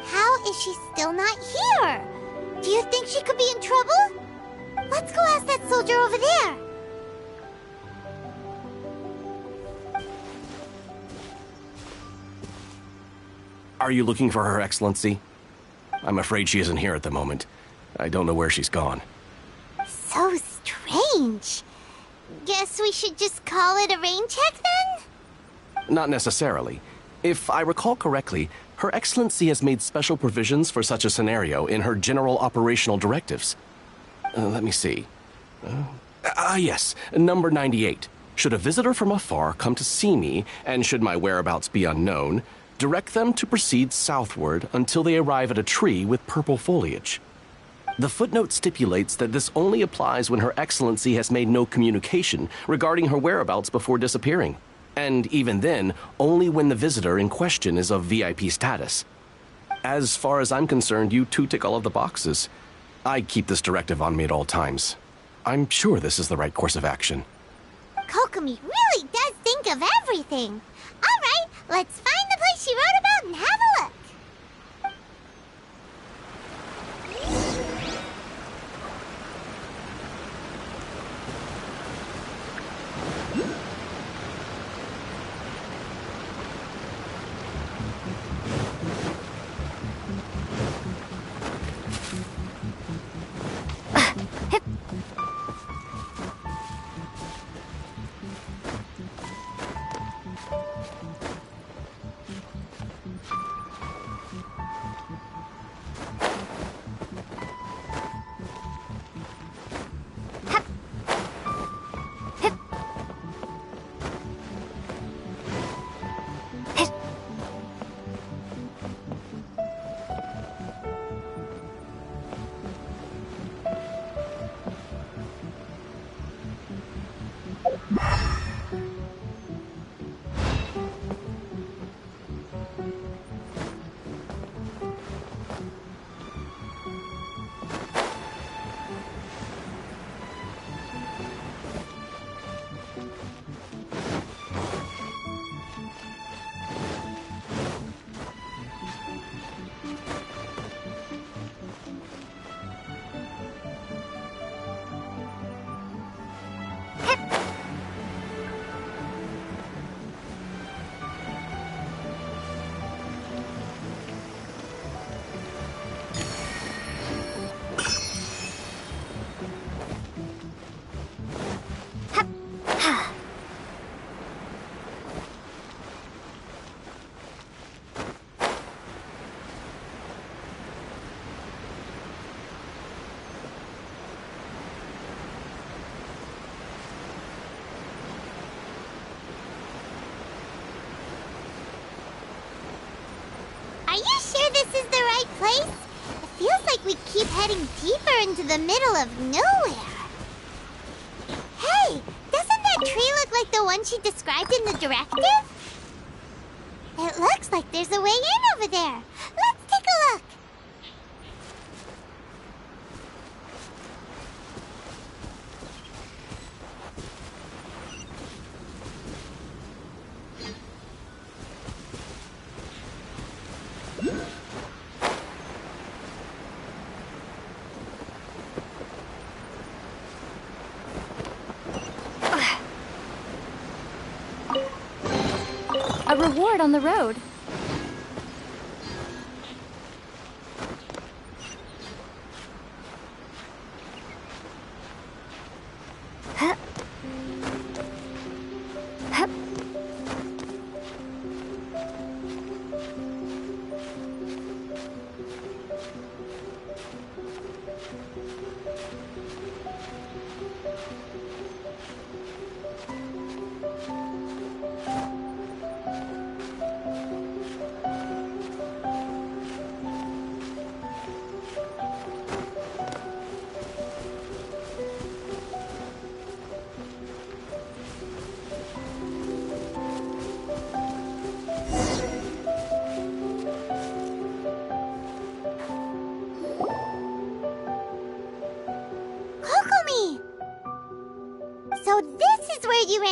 How is she still not here? Do you think she could be in trouble? Let's go ask that soldier over there. Are you looking for Her Excellency? I'm afraid she isn't here at the moment. I don't know where she's gone. So strange. Guess we should just call it a rain check then? Not necessarily. If I recall correctly, Her Excellency has made special provisions for such a scenario in her general operational directives. Let me see. Yes, number 98. Should a visitor from afar come to see me, and should my whereabouts be unknown, direct them to proceed southward until they arrive at a tree with purple foliage. The footnote stipulates that this only applies when Her Excellency has made no communication regarding her whereabouts before disappearing, and even then, only when the visitor in question is of VIP status. As far as I'm concerned, you two tick all of the boxes. I keep this directive on me at all times. I'm sure this is the right course of action. Kokumi really does think of everything. All right, let's find the place she wrote about and have a look. Are you sure this is the right place? It feels like we keep heading deeper into the middle of nowhere. Hey, doesn't that tree look like the one she described in the directive? It looks like there's a way in over there. Let's take a look. A reward on the road.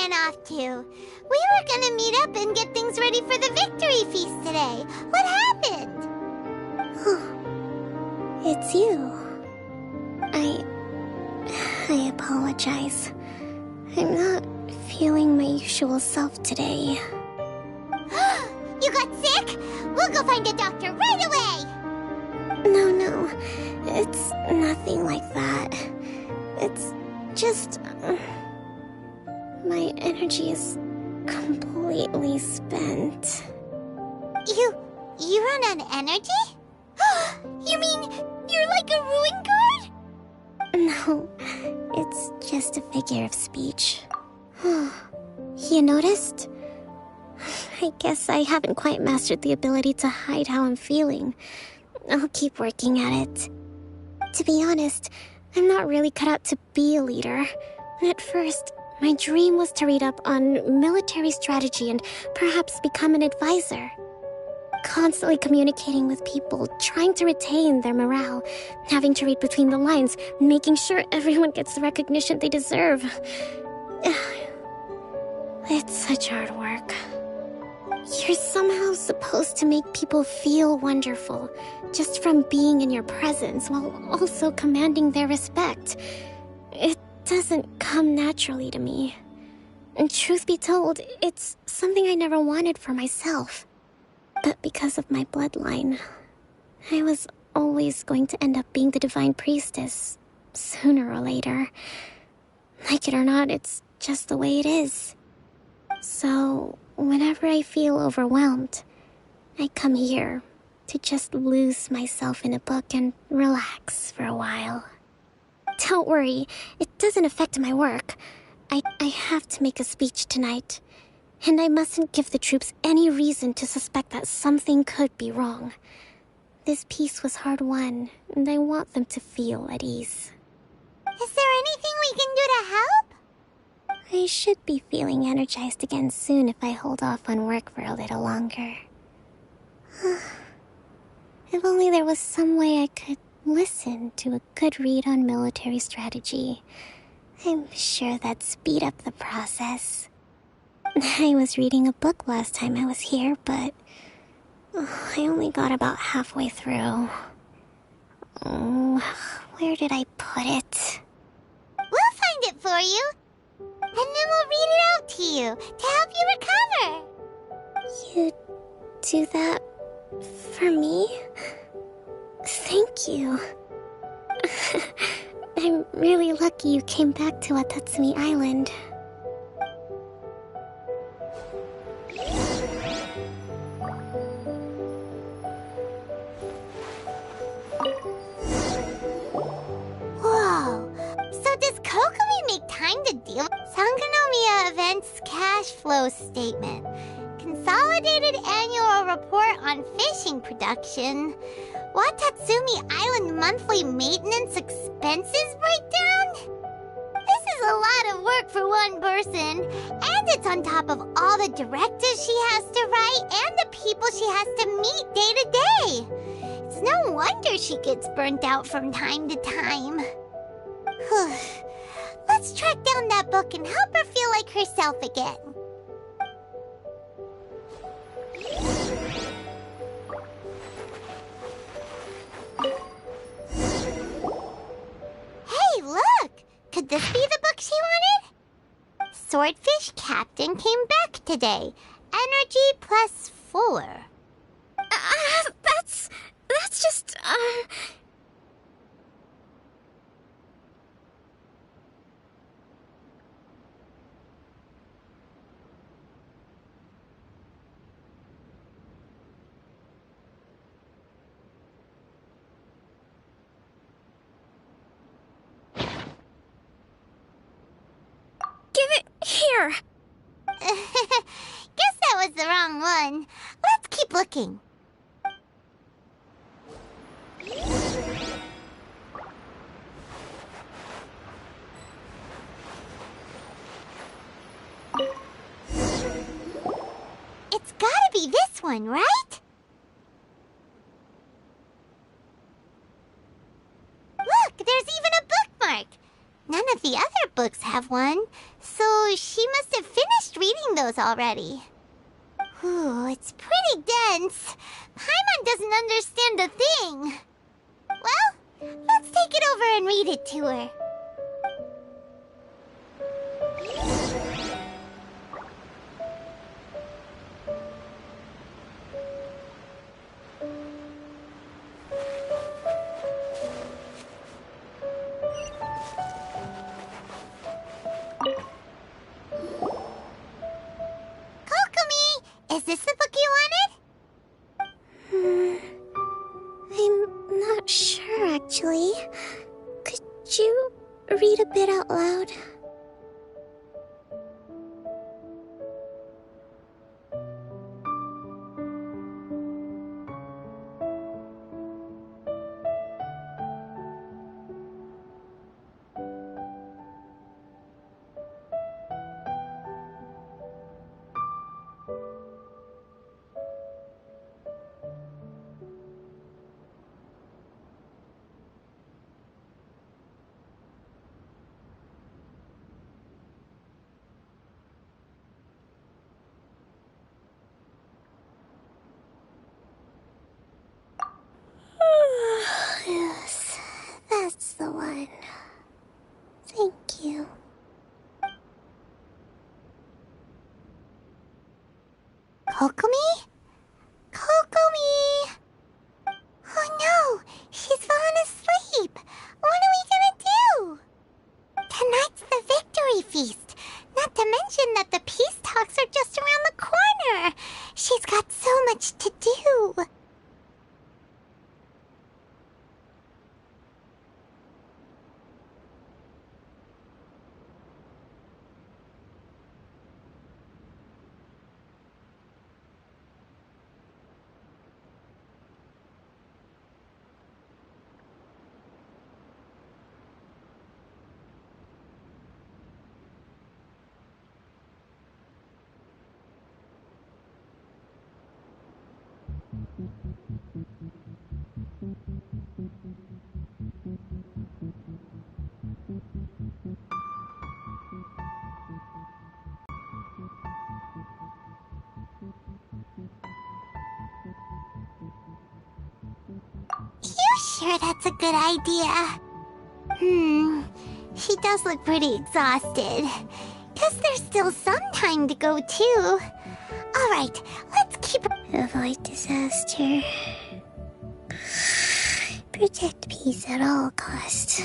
ran off to? We were gonna meet up and get things ready for the victory feast today. What happened? It's you. I apologize. I'm not feeling my usual self today. You got sick? We'll go find a doctor right away! No. It's nothing like that. It's just... my energy is completely spent. You run on energy? You mean you're like a ruin guard? No, it's just a figure of speech. You noticed? I guess I haven't quite mastered the ability to hide how I'm feeling. I'll keep working at it. To be honest, I'm not really cut out to be a leader. At first, my dream was to read up on military strategy and perhaps become an advisor. Constantly communicating with people, trying to retain their morale, having to read between the lines, making sure everyone gets the recognition they deserve. It's such hard work. You're somehow supposed to make people feel wonderful, just from being in your presence, while also commanding their respect. It doesn't come naturally to me. And truth be told, it's something I never wanted for myself. But because of my bloodline, I was always going to end up being the divine priestess, sooner or later. Like it or not, it's just the way it is. So, whenever I feel overwhelmed, I come here to just lose myself in a book and relax for a while. Don't worry, it doesn't affect my work. I have to make a speech tonight. And I mustn't give the troops any reason to suspect that something could be wrong. This peace was hard-won, and I want them to feel at ease. Is there anything we can do to help? I should be feeling energized again soon if I hold off on work for a little longer. If only there was some way I could listen to a good read on military strategy. I'm sure that'd speed up the process. I was reading a book last time I was here, but I only got about halfway through. Where did I put it? We'll find it for you. And then we'll read it out to you to help you recover. You do that for me? Thank you. I'm really lucky you came back to Watatsumi Island. Whoa. So does Kokomi make time to deal with Sangonomiya Events Cash Flow Statement? Consolidated Annual Report on Fishing Production. Watatsumi Island Monthly Maintenance Expenses Breakdown? This is a lot of work for one person. And it's on top of all the directives she has to write and the people she has to meet day to day. It's no wonder she gets burnt out from time to time. Let's track down that book and help her feel like herself again. Hey, look! Could this be the book she wanted? Swordfish Captain came back today. Energy +4. That's just, Give it here! Guess that was the wrong one. Let's keep looking. It's gotta be this one, right? Look, there's even a bookmark. None of the other books have one. So so she must have finished reading those already. Ooh, it's pretty dense. Paimon doesn't understand a thing. Well, let's take it over and read it to her. Is this the book you wanted? I'm not sure, actually. Could you read a bit out loud? Yes, that's the one. Thank you. Kokomi? Kokomi! Oh no, she's fallen asleep. What are we gonna do? Tonight's the victory feast. Not to mention that the peace talks are just around the corner. She's got so much to do. You sure that's a good idea? She does look pretty exhausted. Guess there's still some time to go, too. Alright, let's keep... Avoid disaster. Protect peace at all costs.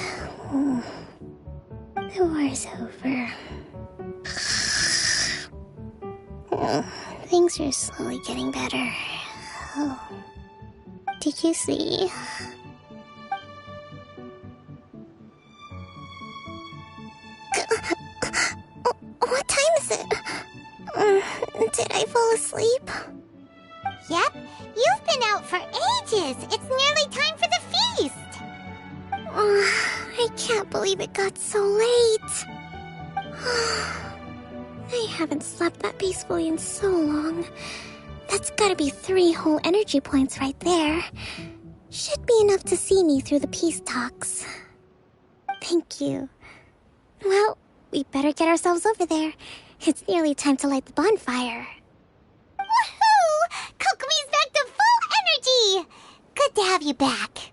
The war's over. Things are slowly getting better. Oh. Did you see? What time is it? Did I fall asleep? Yep, you've been out for ages. It's nearly time for the feast. I can't believe it got so late. I haven't slept that peacefully in so long. That's gotta be 3 whole energy points right there. Should be enough to see me through the peace talks. Thank you. Well, we better get ourselves over there. It's nearly time to light the bonfire. Woohoo! Kokomi's back to full energy! Good to have you back.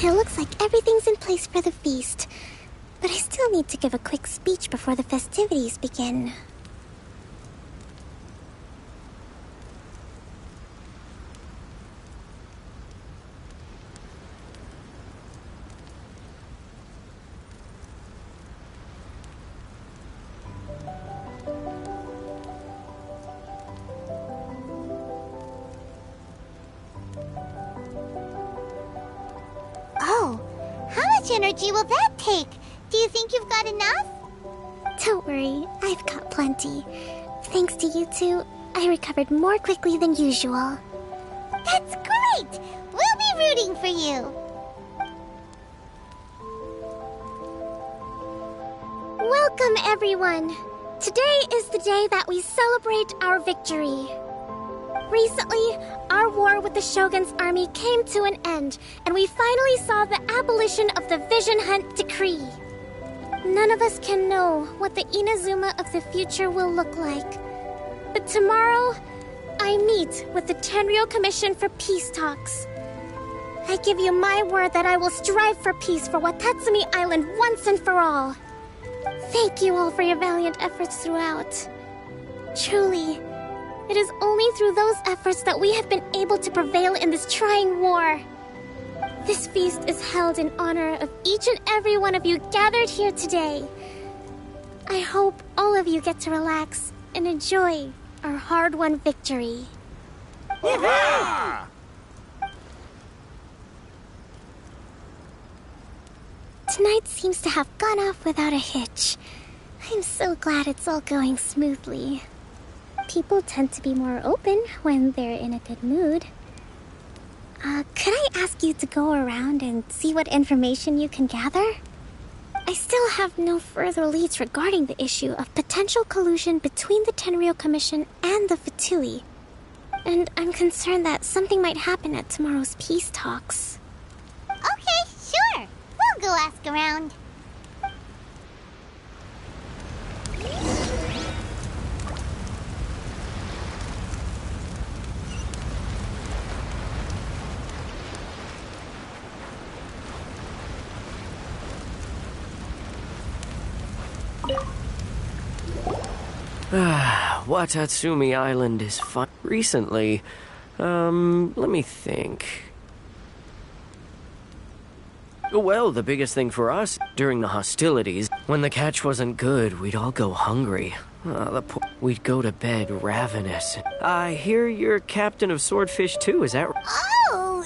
It looks like everything's in place for the feast. But I still need to give a quick speech before the festivities begin. Oh, how much energy will that take? Do you think you've got enough? Don't worry, I've got plenty. Thanks to you two, I recovered more quickly than usual. That's great! We'll be rooting for you. Welcome, everyone! Today is the day that we celebrate our victory. Recently, our war with the Shogun's army came to an end, and we finally saw the abolition of the Vision Hunt Decree. None of us can know what the Inazuma of the future will look like. But tomorrow, I meet with the Tenryou Commission for peace talks. I give you my word that I will strive for peace for Watatsumi Island once and for all. Thank you all for your valiant efforts throughout. Truly, it is only through those efforts that we have been able to prevail in this trying war. This feast is held in honor of each and every one of you gathered here today. I hope all of you get to relax and enjoy our hard-won victory. Hurrah! Tonight seems to have gone off without a hitch. I'm so glad it's all going smoothly. People tend to be more open when they're in a good mood. Could I ask you to go around and see what information you can gather? I still have no further leads regarding the issue of potential collusion between the Tenryou Commission and the Fatui. And I'm concerned that something might happen at tomorrow's peace talks. Okay, sure. We'll go ask around. Watatsumi Island is fun. Recently, let me think. Well, the biggest thing for us during the hostilities, when the catch wasn't good, we'd all go hungry. We'd go to bed ravenous. I hear you're captain of Swordfish too, is that right? Oh,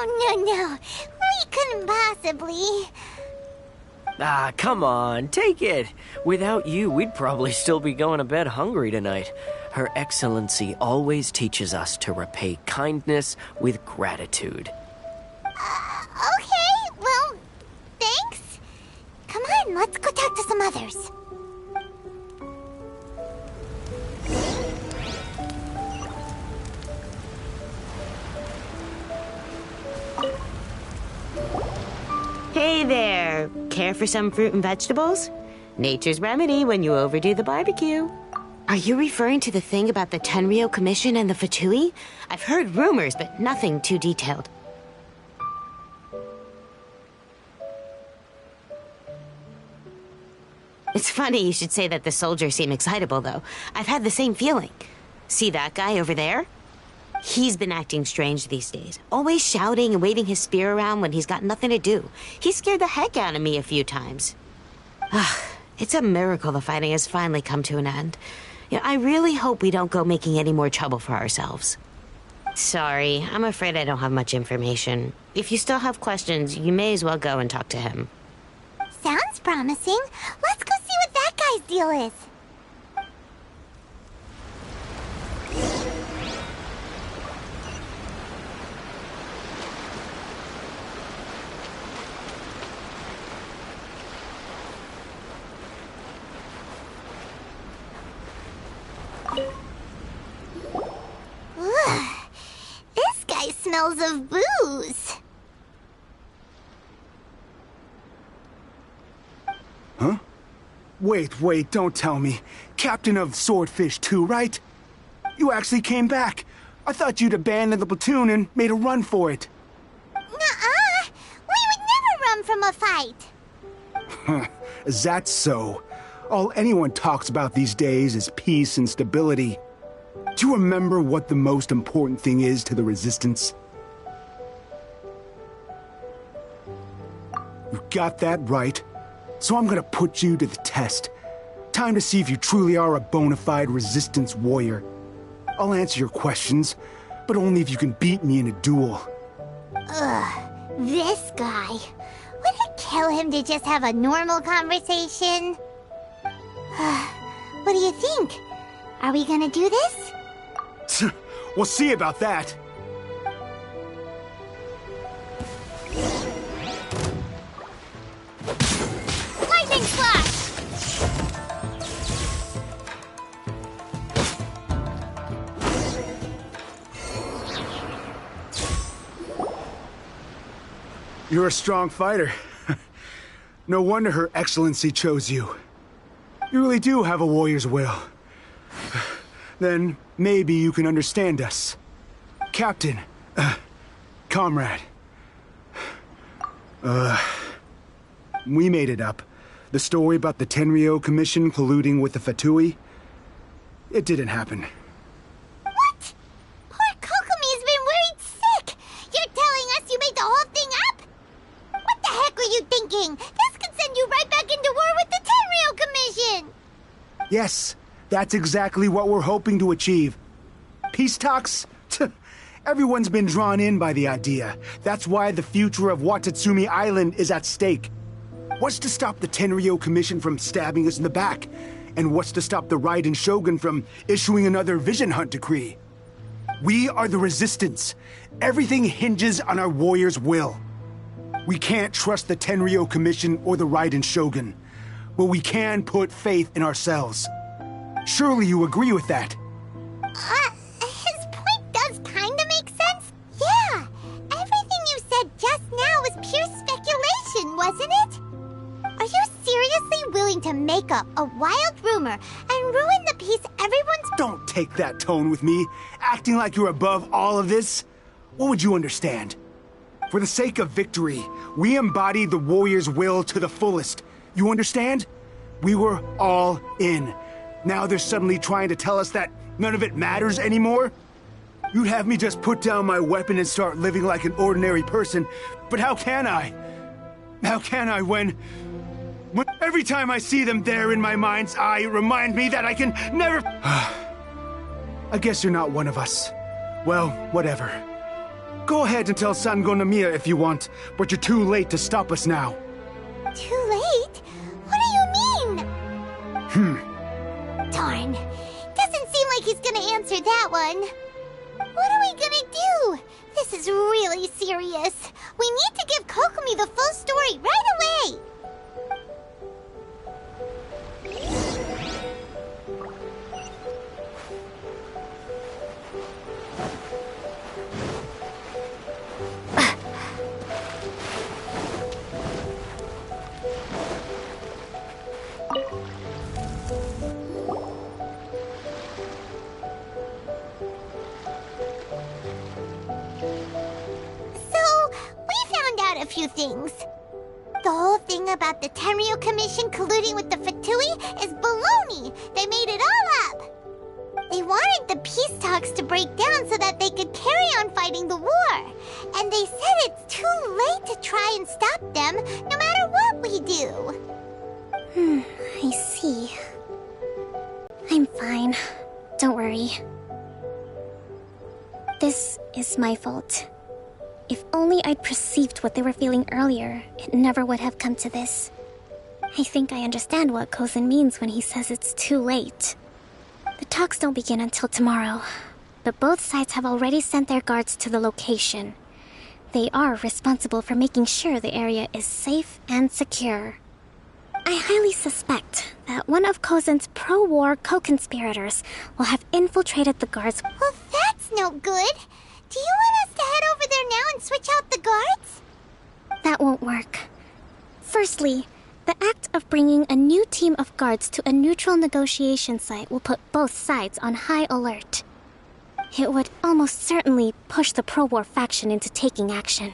no. We couldn't possibly. Ah, come on, take it. Without you, we'd probably still be going to bed hungry tonight. Her Excellency always teaches us to repay kindness with gratitude. Okay, well, thanks. Come on, let's go talk to some others. Hey there! Care for some fruit and vegetables? Nature's remedy when you overdo the barbecue. Are you referring to the thing about the Tenryou Commission and the Fatui? I've heard rumors, but nothing too detailed. It's funny you should say that the soldiers seem excitable, though. I've had the same feeling. See that guy over there? He's been acting strange these days. Always shouting and waving his spear around when he's got nothing to do. He scared the heck out of me a few times. It's a miracle the fighting has finally come to an end. I really hope we don't go making any more trouble for ourselves. Sorry, I'm afraid I don't have much information. If you still have questions, you may as well go and talk to him. Sounds promising. Let's go see what that guy's deal is. Ugh. This guy smells of booze. Huh? Wait, don't tell me. Captain of Swordfish too, right? You actually came back. I thought you'd abandoned the platoon and made a run for it. Nuh-uh. a fight. Is that so? All anyone talks about these days is peace and stability. Do you remember what the most important thing is to the Resistance? You got that right. So I'm gonna put you to the test. Time to see if you truly are a bona fide Resistance warrior. I'll answer your questions, but only if you can beat me in a duel. Ugh, this guy. Would it kill him to just have a normal conversation? What do you think? Are we gonna do this? We'll see about that. Lightning slash! You're a strong fighter. No wonder Her Excellency chose you. You really do have a warrior's will. Then maybe you can understand us. Captain, comrade. We made it up. The story about the Tenryo Commission colluding with the Fatui, it didn't happen. What? Poor Kokomi has been worried sick. You're telling us you made the whole thing up? What the heck were you thinking? This could send you right back into war with the Tenryo Commission. Yes, that's exactly what we're hoping to achieve. Peace talks? Everyone's been drawn in by the idea. That's why the future of Watatsumi Island is at stake. What's to stop the Tenryo Commission from stabbing us in the back? And what's to stop the Raiden Shogun from issuing another Vision Hunt decree? We are the Resistance. Everything hinges on our warrior's will. We can't trust the Tenryo Commission or the Raiden Shogun, but we can put faith in ourselves. Surely you agree with that? His point does kinda make sense. Yeah, everything you said just now was pure speculation, wasn't it? Are you seriously willing to make up a wild rumor and ruin the peace everyone's— Don't take that tone with me, acting like you're above all of this. What would you understand? For the sake of victory, we embodied the warrior's will to the fullest. You understand? We were all in. Now they're suddenly trying to tell us that none of it matters anymore? You'd have me just put down my weapon and start living like an ordinary person, but how can I? How can I when every time I see them there in my mind's eye, it reminds me that I can never— I guess you're not one of us. Well, whatever. Go ahead and tell Sango Namiya if you want, but you're too late to stop us now. Too late? What do you mean? Darn. Doesn't seem like he's gonna answer that one. What are we gonna do? This is really serious. We need to give Kokomi the full story right away. A few things. The whole thing about the Tenryo Commission colluding with the Fatui is baloney. They made it all up. They wanted the peace talks to break down so that they could carry on fighting the war. And they said it's too late to try and stop them, no matter what we do. I see. I'm fine. Don't worry. This is my fault. If only I'd perceived what they were feeling earlier, it never would have come to this. I think I understand what Kozan means when he says it's too late. The talks don't begin until tomorrow, but both sides have already sent their guards to the location. They are responsible for making sure the area is safe and secure. I highly suspect that one of Kozan's pro-war co-conspirators will have infiltrated the guards. Well, that's no good. Do you want us to head over there now and switch out the guards? That won't work. Firstly, the act of bringing a new team of guards to a neutral negotiation site will put both sides on high alert. It would almost certainly push the pro-war faction into taking action.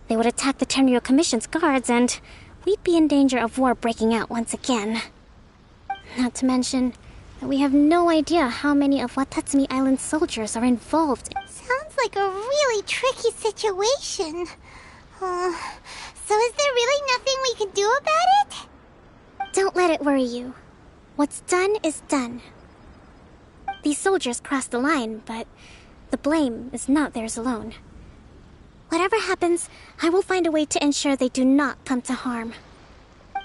They would attack the Tenryo Commission's guards, and we'd be in danger of war breaking out once again. Not to mention that we have no idea how many of Watatsumi Island's soldiers are involved. Sounds like a really tricky situation. So is there really nothing we can do about it? Don't let it worry you. What's done is done. These soldiers crossed the line, but the blame is not theirs alone. Whatever happens, I will find a way to ensure they do not come to harm.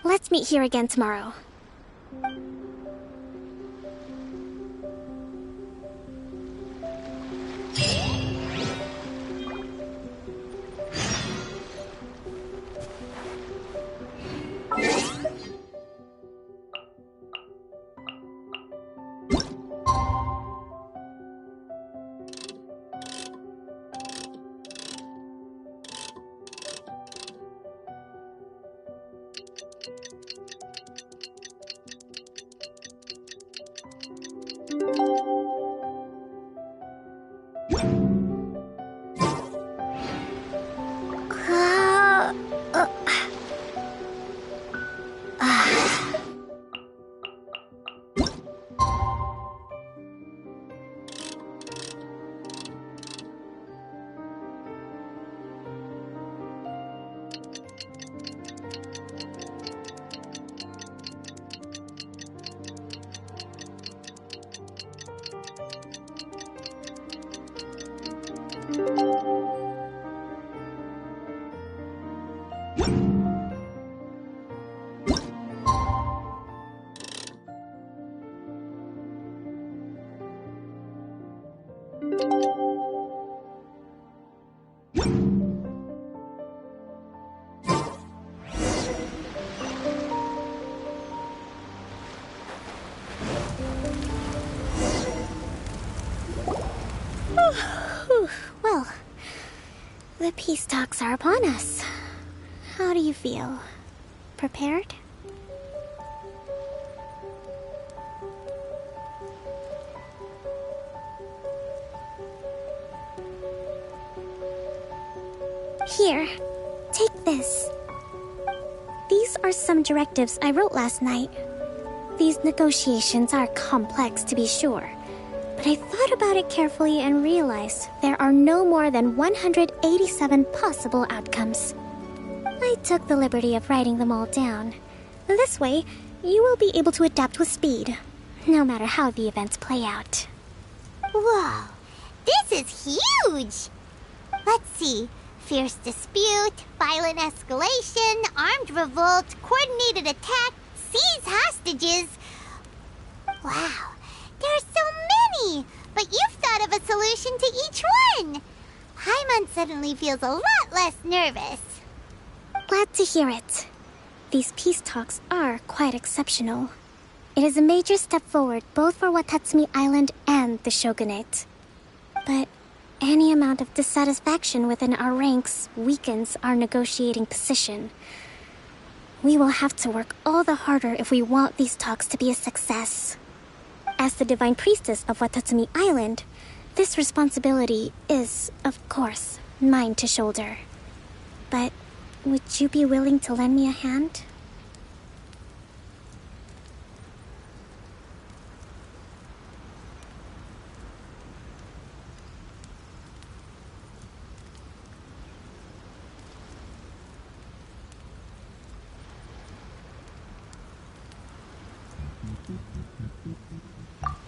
Let's meet here again tomorrow. Well, the peace talks are upon us. How do you feel? Prepared? Here, take this. These are some directives I wrote last night. These negotiations are complex, to be sure, but I thought about it carefully and realized there are no more than 187 possible outcomes. I took the liberty of writing them all down. This way, you will be able to adapt with speed, no matter how the events play out. Whoa, this is huge! Let's see. Fierce dispute, violent escalation, armed revolt, coordinated attack, seize hostages. Wow, there are so many! But you've thought of a solution to each one! Paimon suddenly feels a lot less nervous. Glad to hear it. These peace talks are quite exceptional. It is a major step forward both for Watatsumi Island and the Shogunate. But any amount of dissatisfaction within our ranks weakens our negotiating position. We will have to work all the harder if we want these talks to be a success. As the Divine Priestess of Watatsumi Island, this responsibility is, of course, mine to shoulder. But would you be willing to lend me a hand?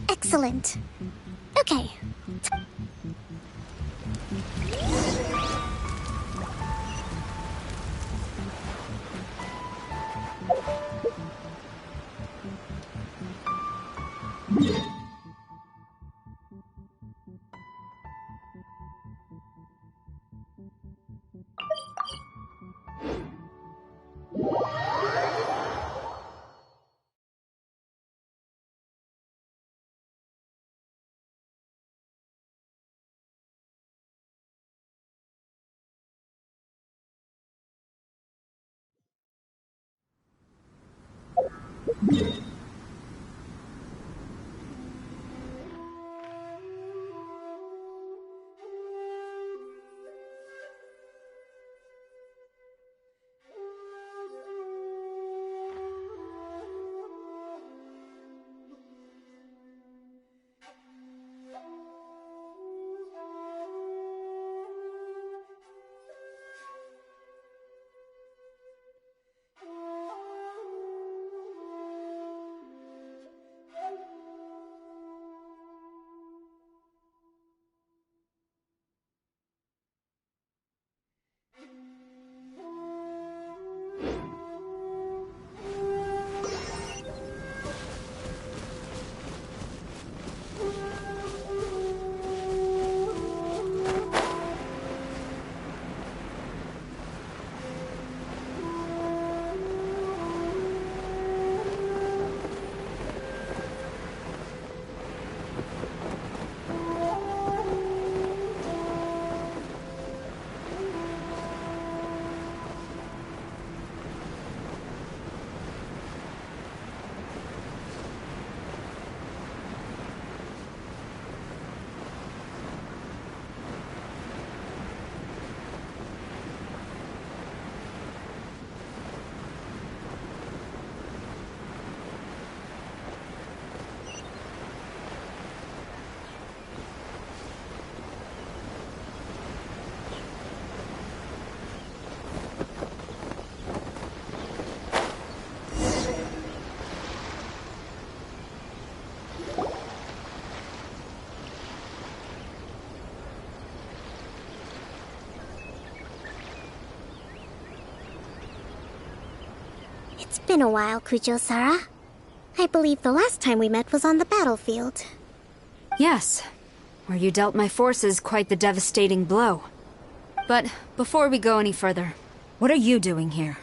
Excellent. Okay. It's been a while, Kujo-Sara. I believe the last time we met was on the battlefield. Yes, where you dealt my forces quite the devastating blow. But before we go any further, what are you doing here?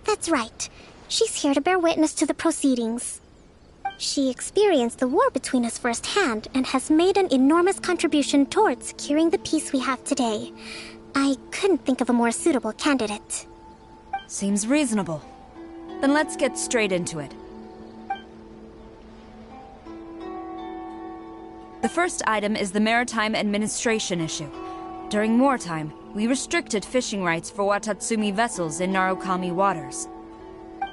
That's right. She's here to bear witness to the proceedings. She experienced the war between us firsthand and has made an enormous contribution towards securing the peace we have today. I couldn't think of a more suitable candidate. Seems reasonable. Then let's get straight into it. The first item is the Maritime Administration issue. During wartime, we restricted fishing rights for Watatsumi vessels in Narukami waters.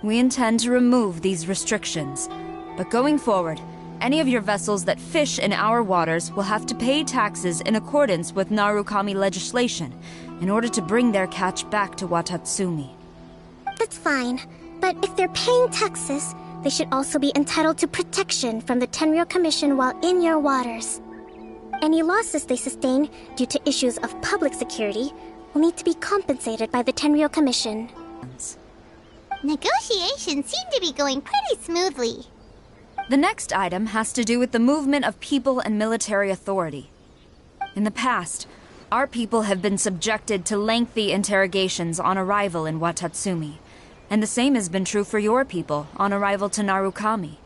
We intend to remove these restrictions, but going forward, any of your vessels that fish in our waters will have to pay taxes in accordance with Narukami legislation in order to bring their catch back to Watatsumi. That's fine, but if they're paying taxes, they should also be entitled to protection from the Tenryou Commission while in your waters. Any losses they sustain due to issues of public security will need to be compensated by the Tenryou Commission. Negotiations seem to be going pretty smoothly. The next item has to do with the movement of people and military authority. In the past, our people have been subjected to lengthy interrogations on arrival in Watatsumi, and the same has been true for your people on arrival to Narukami.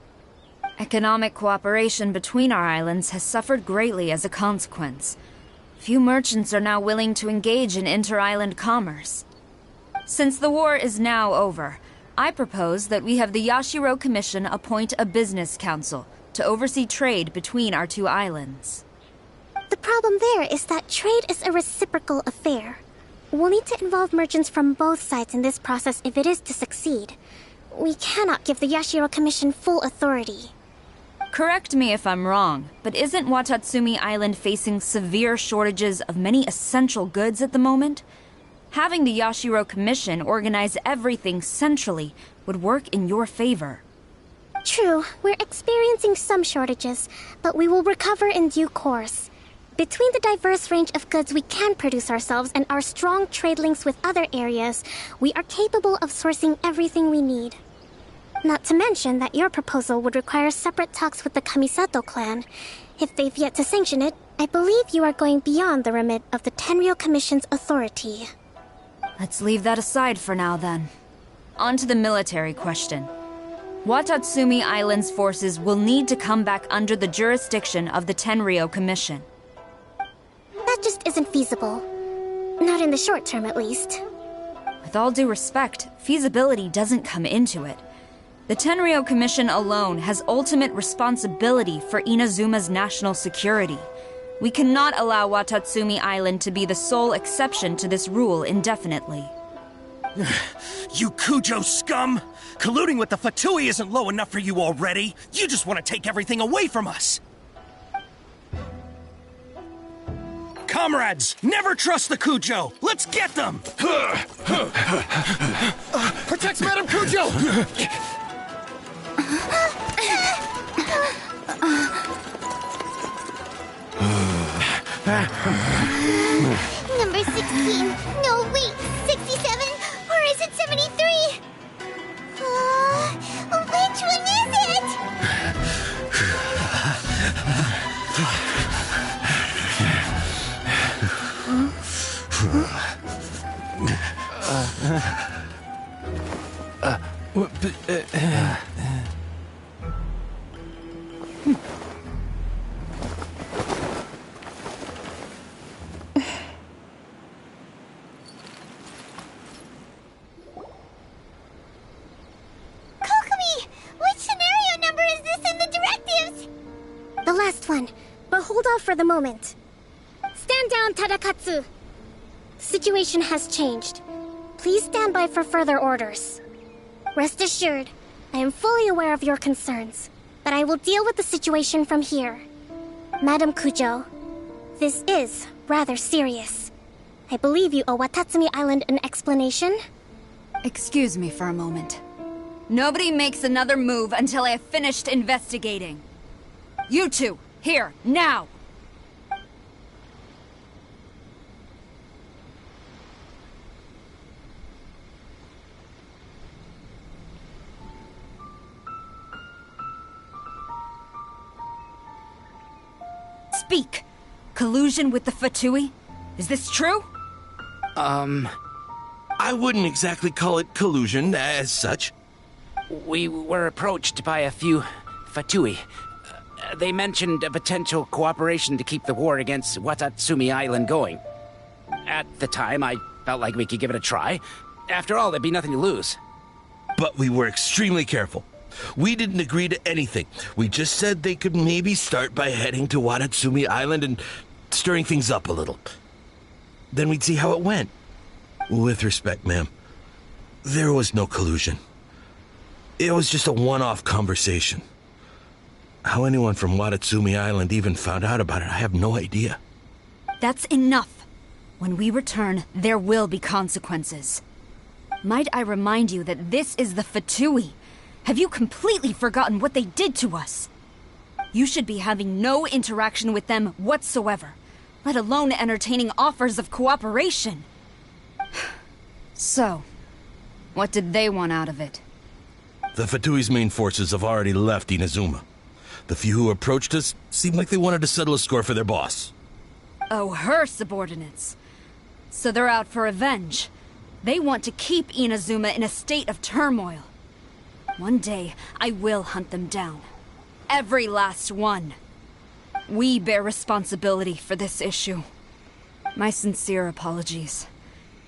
Economic cooperation between our islands has suffered greatly as a consequence. Few merchants are now willing to engage in inter-island commerce. Since the war is now over, I propose that we have the Yashiro Commission appoint a business council to oversee trade between our two islands. The problem there is that trade is a reciprocal affair. We'll need to involve merchants from both sides in this process if it is to succeed. We cannot give the Yashiro Commission full authority. Correct me if I'm wrong, but isn't Watatsumi Island facing severe shortages of many essential goods at the moment? Having the Yashiro Commission organize everything centrally would work in your favor. True, we're experiencing some shortages, but we will recover in due course. Between the diverse range of goods we can produce ourselves and our strong trade links with other areas, we are capable of sourcing everything we need. Not to mention that your proposal would require separate talks with the Kamisato clan. If they've yet to sanction it, I believe you are going beyond the remit of the Tenryou Commission's authority. Let's leave that aside for now, then. On to the military question. Watatsumi Island's forces will need to come back under the jurisdiction of the Tenryou Commission. That just isn't feasible. Not in the short term, at least. With all due respect, feasibility doesn't come into it. The Tenryou Commission alone has ultimate responsibility for Inazuma's national security. We cannot allow Watatsumi Island to be the sole exception to this rule indefinitely. You Kujo scum! Colluding with the Fatui isn't low enough for you already! You just want to take everything away from us! Comrades, never trust the Kujo! Let's get them! Protect Madame Kujo! Number 16. No, wait. 67? Or is it 73? Which one is it? The last one, but hold off for the moment. Stand down, Tadakatsu! The situation has changed. Please stand by for further orders. Rest assured, I am fully aware of your concerns, but I will deal with the situation from here. Madam Kujo, this is rather serious. I believe you owe Watatsumi Island an explanation. Excuse me for a moment. Nobody makes another move until I have finished investigating. You two, here, now! speak. Collusion with the Fatui? Is this true? I wouldn't exactly call it collusion as such. We were approached by a few Fatui. They mentioned a potential cooperation to keep the war against Watatsumi Island going. At the time, I felt like we could give it a try. After all, there'd be nothing to lose. But we were extremely careful. We didn't agree to anything. We just said they could maybe start by heading to Watatsumi Island and stirring things up a little. Then we'd see how it went. With respect, ma'am, there was no collusion. It was just a one-off conversation. How anyone from Watatsumi Island even found out about it, I have no idea. That's enough. When we return, there will be consequences. Might I remind you that this is the Fatui? Have you completely forgotten what they did to us? You should be having no interaction with them whatsoever, let alone entertaining offers of cooperation. So, what did they want out of it? The Fatui's main forces have already left Inazuma. The few who approached us seemed like they wanted to settle a score for their boss. Oh, her subordinates. So they're out for revenge. They want to keep Inazuma in a state of turmoil. One day, I will hunt them down. Every last one. We bear responsibility for this issue. My sincere apologies.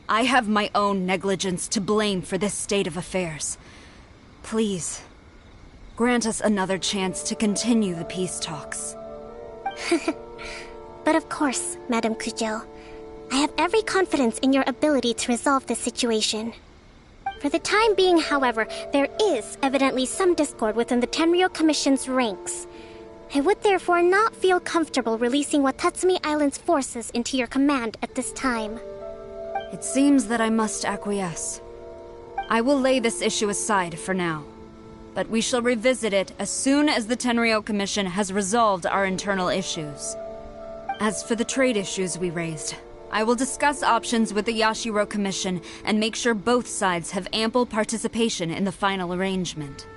I have my own negligence to blame for this state of affairs. Please, grant us another chance to continue the peace talks. But of course, Madame Kujo. I have every confidence in your ability to resolve this situation. For the time being, however, there is evidently some discord within the Tenryou Commission's ranks. I would therefore not feel comfortable releasing Watatsumi Island's forces into your command at this time. It seems that I must acquiesce. I will lay this issue aside for now, but we shall revisit it as soon as the Tenryou Commission has resolved our internal issues. As for the trade issues we raised, I will discuss options with the Yashiro Commission and make sure both sides have ample participation in the final arrangement.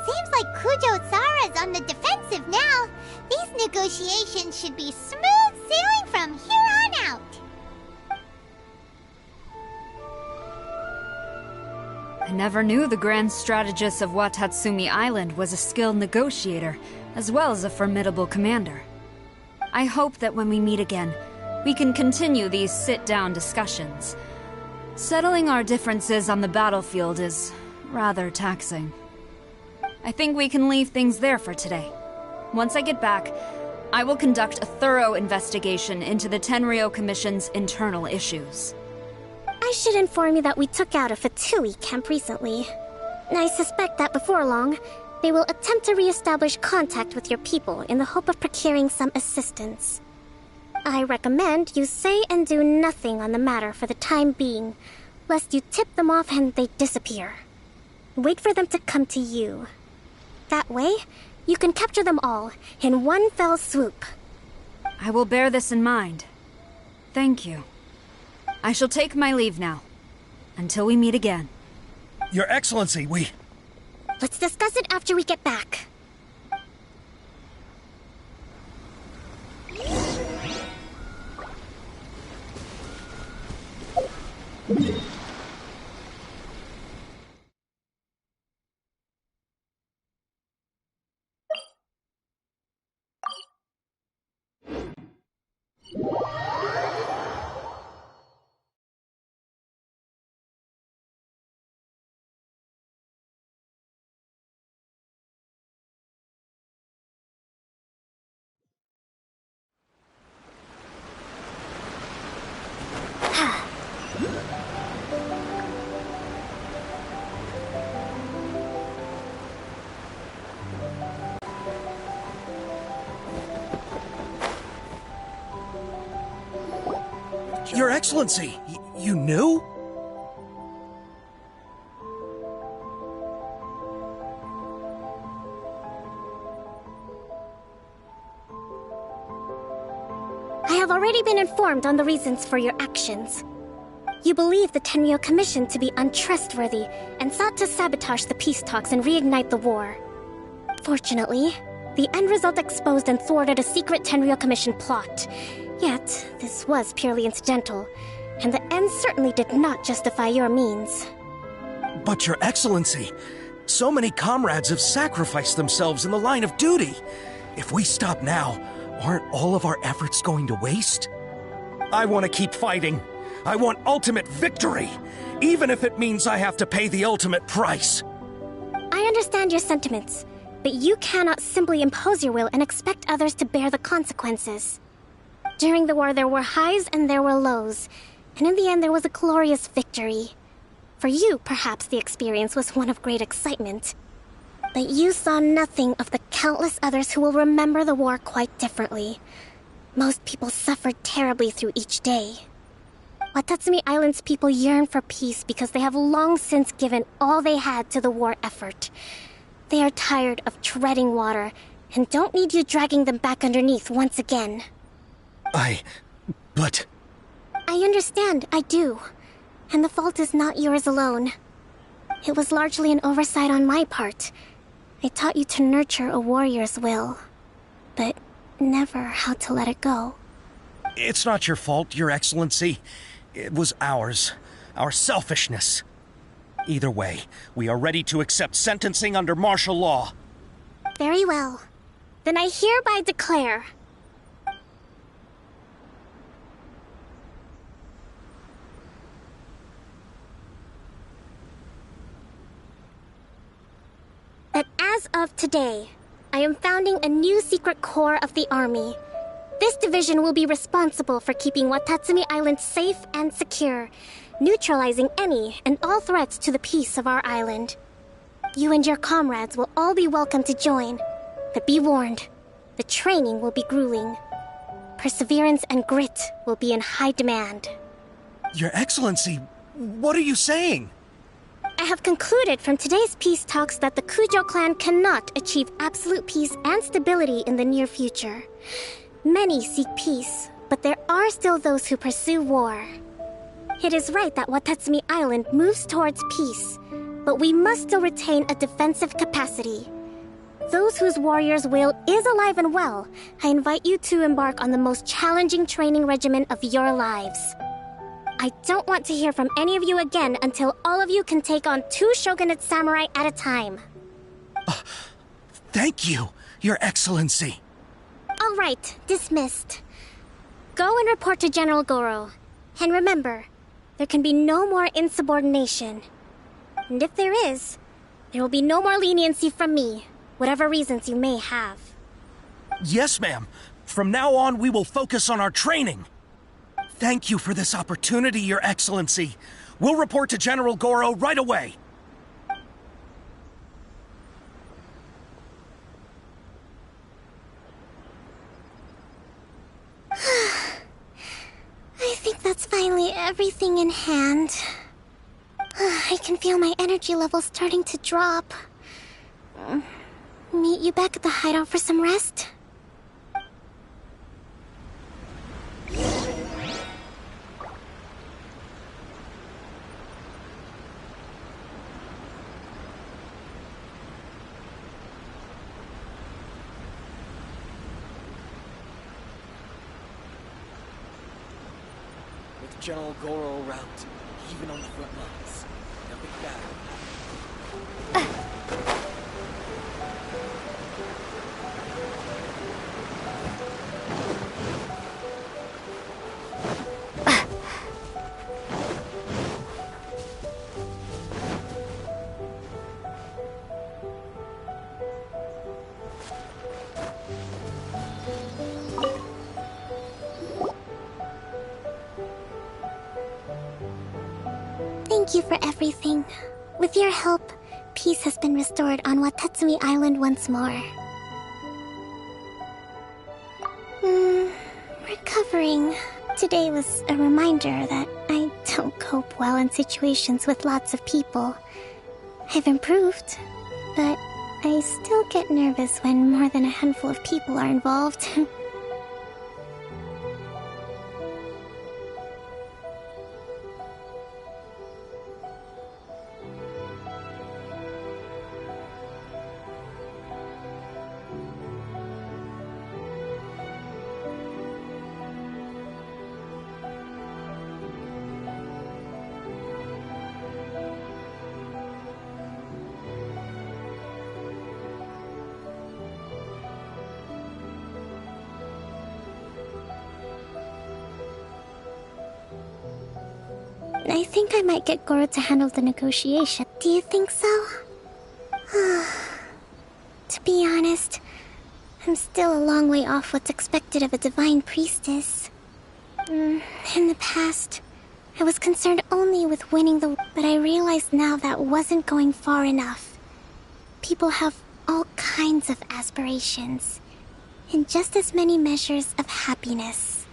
Seems like Kujo-Sara's on the defensive now. These negotiations should be smooth sailing from here on out. I never knew the grand strategist of Watatsumi Island was a skilled negotiator, as well as a formidable commander. I hope that when we meet again, we can continue these sit-down discussions. Settling our differences on the battlefield is rather taxing. I think we can leave things there for today. Once I get back, I will conduct a thorough investigation into the Tenryou Commission's internal issues. I should inform you that we took out a Fatui camp recently. I suspect that before long, they will attempt to re-establish contact with your people in the hope of procuring some assistance. I recommend you say and do nothing on the matter for the time being, lest you tip them off and they disappear. Wait for them to come to you. That way, you can capture them all in one fell swoop. I will bear this in mind. Thank you. I shall take my leave now. Until we meet again. Your Excellency, we... Let's discuss it after we get back. Your Excellency, you knew? I have already been informed on the reasons for your actions. You believe the Tenryou Commission to be untrustworthy and sought to sabotage the peace talks and reignite the war. Fortunately, The end result exposed and thwarted a secret Tenryou Commission plot. Yet, this was purely incidental, and the end certainly did not justify your means. But Your Excellency, so many comrades have sacrificed themselves in the line of duty. If we stop now, aren't all of our efforts going to waste? I want to keep fighting. I want ultimate victory, even if it means I have to pay the ultimate price. I understand your sentiments, but you cannot simply impose your will and expect others to bear the consequences. During the war, there were highs and there were lows, and in the end, there was a glorious victory. For you, perhaps the experience was one of great excitement. But you saw nothing of the countless others who will remember the war quite differently. Most people suffered terribly through each day. Watatsumi Island's people yearn for peace because they have long since given all they had to the war effort. They are tired of treading water and don't need you dragging them back underneath once again. But... I understand, I do. And the fault is not yours alone. It was largely an oversight on my part. I taught you to nurture a warrior's will, but never how to let it go. It's not your fault, Your Excellency. It was ours. Our selfishness. Either way, we are ready to accept sentencing under martial law. Very well. Then I hereby declare... that as of today, I am founding a new secret corps of the army. This division will be responsible for keeping Watatsumi Island safe and secure, neutralizing any and all threats to the peace of our island. You and your comrades will all be welcome to join, but be warned, the training will be grueling. Perseverance and grit will be in high demand. Your Excellency, what are you saying? I have concluded from today's peace talks that the Kujo clan cannot achieve absolute peace and stability in the near future. Many seek peace, but there are still those who pursue war. It is right that Watatsumi Island moves towards peace, but we must still retain a defensive capacity. Those whose warrior's will is alive and well, I invite you to embark on the most challenging training regimen of your lives. I don't want to hear from any of you again until all of you can take on 2 shogunate samurai at a time. Thank you, Your Excellency. All right, dismissed. Go and report to General Goro. And remember, there can be no more insubordination. And if there is, there will be no more leniency from me, whatever reasons you may have. Yes, ma'am. From now on, we will focus on our training. Thank you for this opportunity, Your Excellency. We'll report to General Goro right away. I think that's finally everything in hand. I can feel my energy levels starting to drop. Meet you back at the hideout for some rest? With General Goro around, even on the front lines. Nothing bad. Thank you for everything. With your help, peace has been restored on Watatsumi Island once more. Recovering. Today was a reminder that I don't cope well in situations with lots of people. I've improved, but I still get nervous when more than a handful of people are involved. I think I might get Goro to handle the negotiation. Do you think so? To be honest, I'm still a long way off what's expected of a divine priestess. In the past, I was concerned only with winning the... But I realize now that wasn't going far enough. People have all kinds of aspirations, and just as many measures of happiness.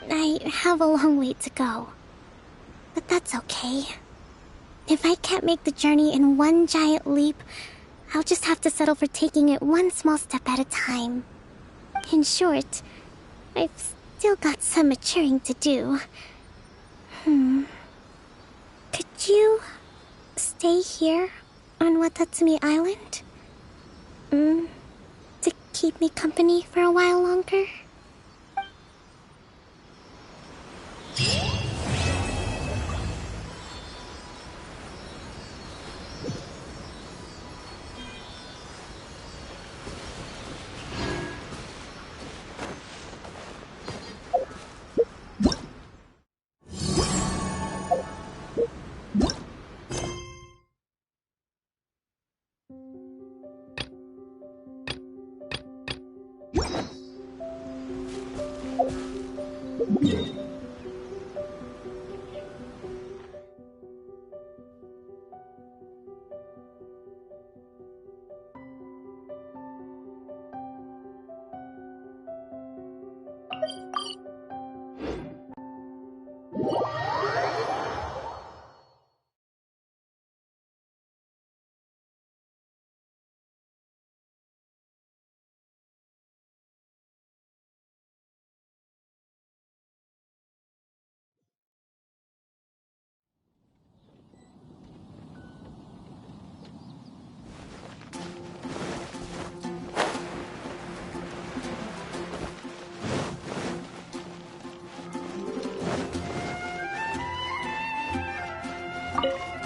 I have a long way to go. But that's okay. If I can't make the journey in one giant leap, I'll just have to settle for taking it one small step at a time. In short, I've still got some maturing to do. Could you stay here on Watatsumi Island? To keep me company for a while longer?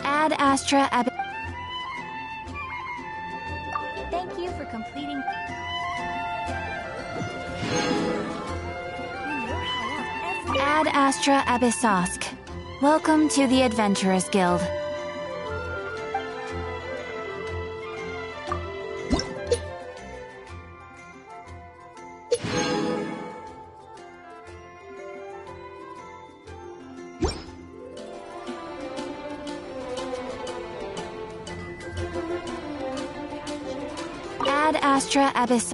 Ad Astra Ab... Thank you for completing... Ad Astra Abyssosk. Welcome to the Adventurers Guild. Ad Astra Abyss...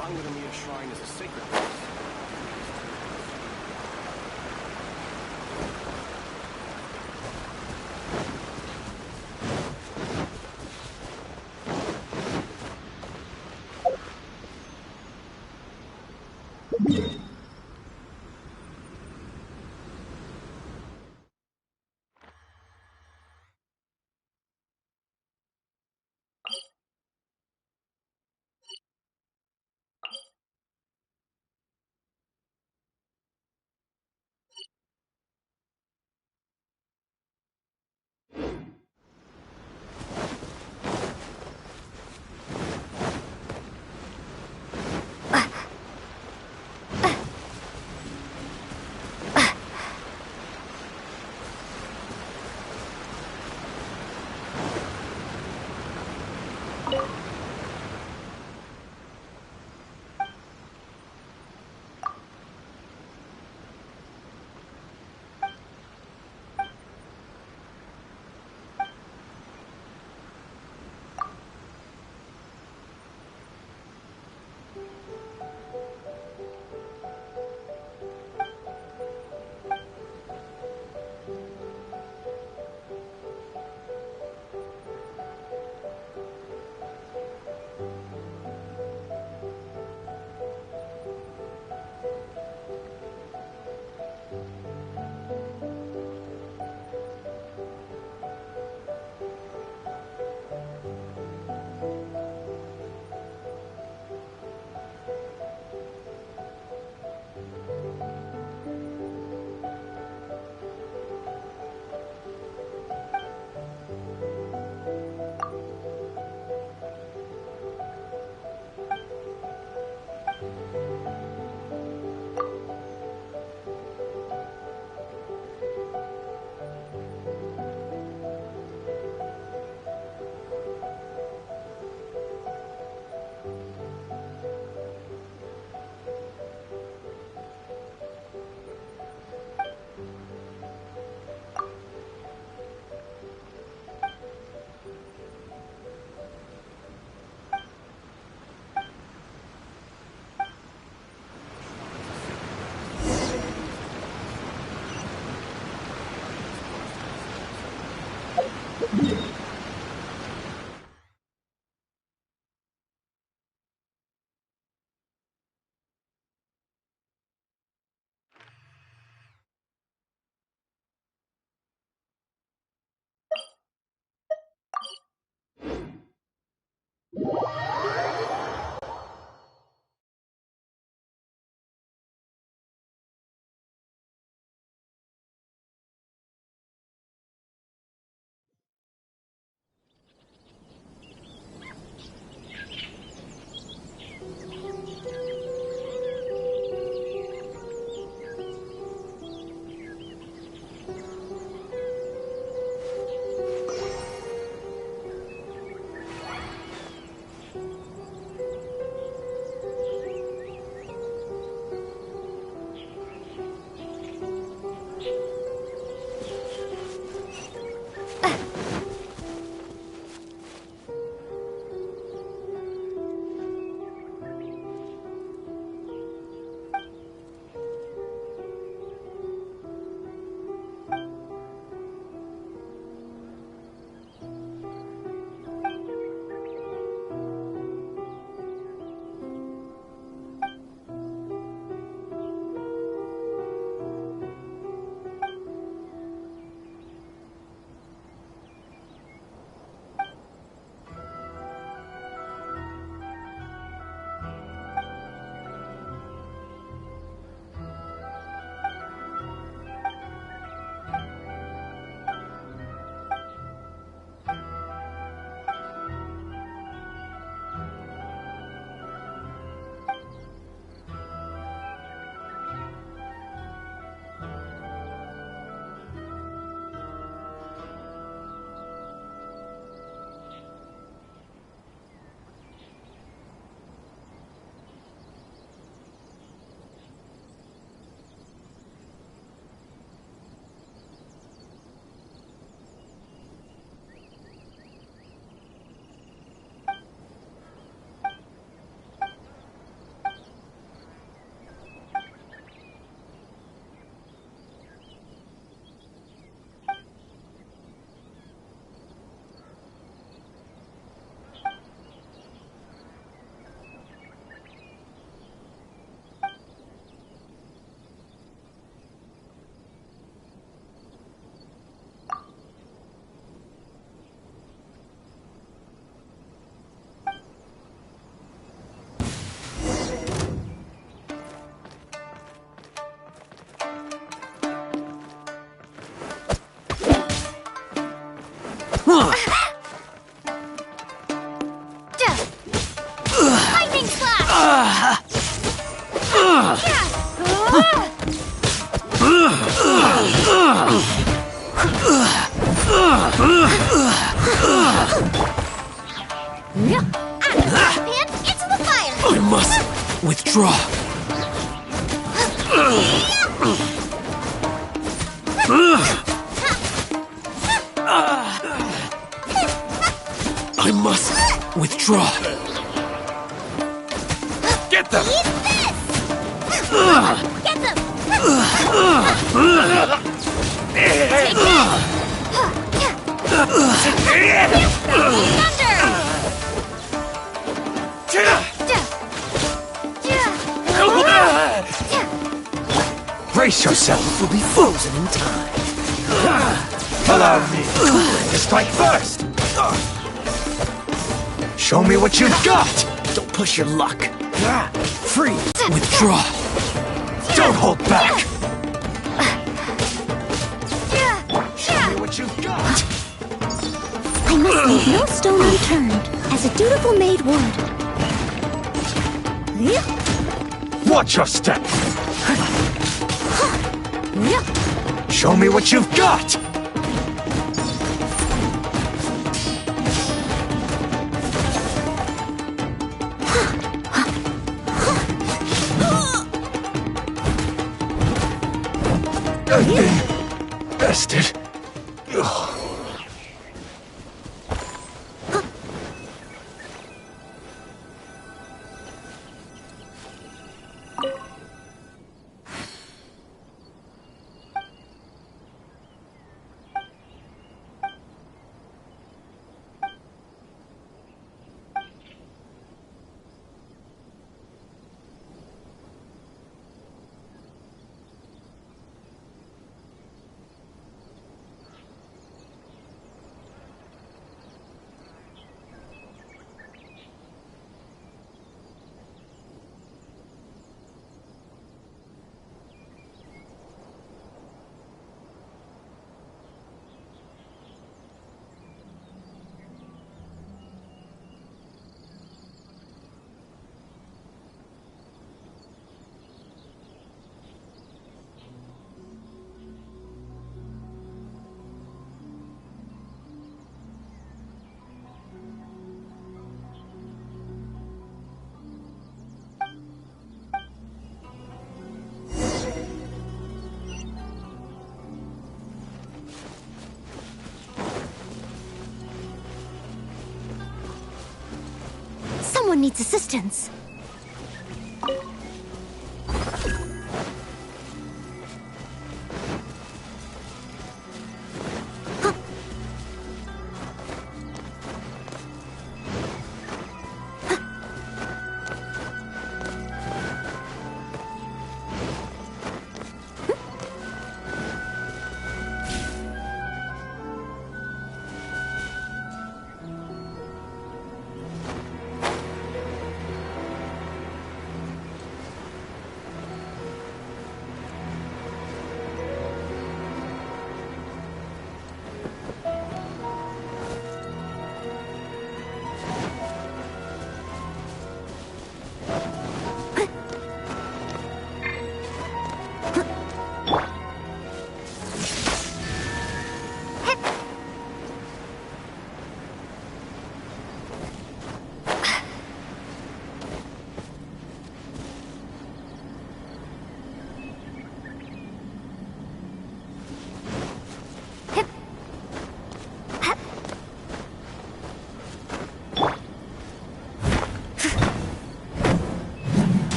Sangonomiya Shrine is a sacred place. Lightning slash! Pan into the fire! I must withdraw. I must withdraw. Get them! Eat this! Get them! Take this! Brace yourself. Will be frozen in time. Allow me to strike first. Show me what you've got. Don't push your luck. Freeze. Withdraw. Don't hold back. Show me what you've got. I must leave no stone unturned, as a dutiful maid would. Watch your step. Show me what you've got. I've been bested. Someone needs assistance.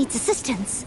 needs assistance.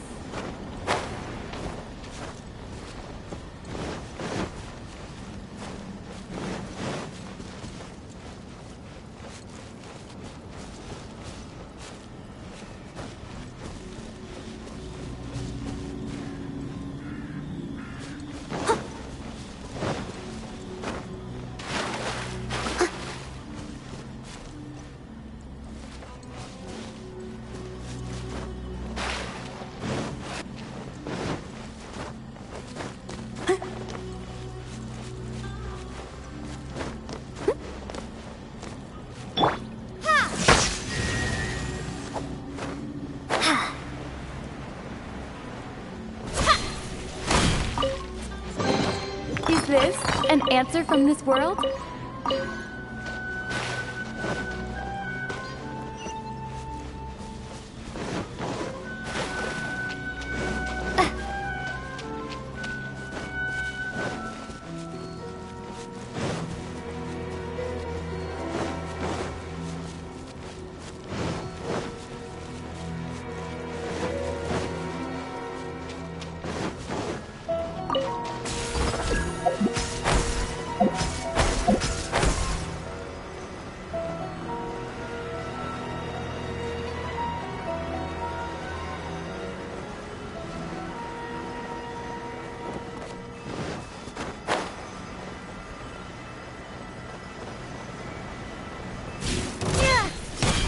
Is this an answer from this world?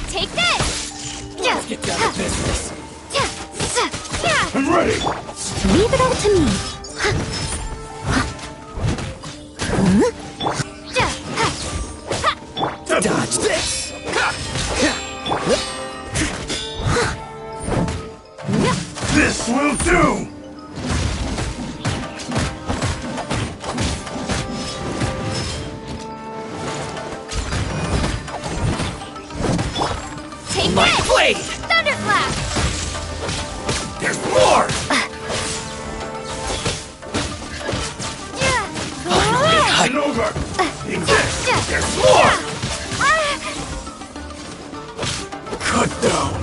Take this! Let's get down to business. I'm ready. Leave it all to me. Dodge this. This will do. Take My this! blade! Thunderflash! There's more. Finally, it's over. In this, there's more. Cut down.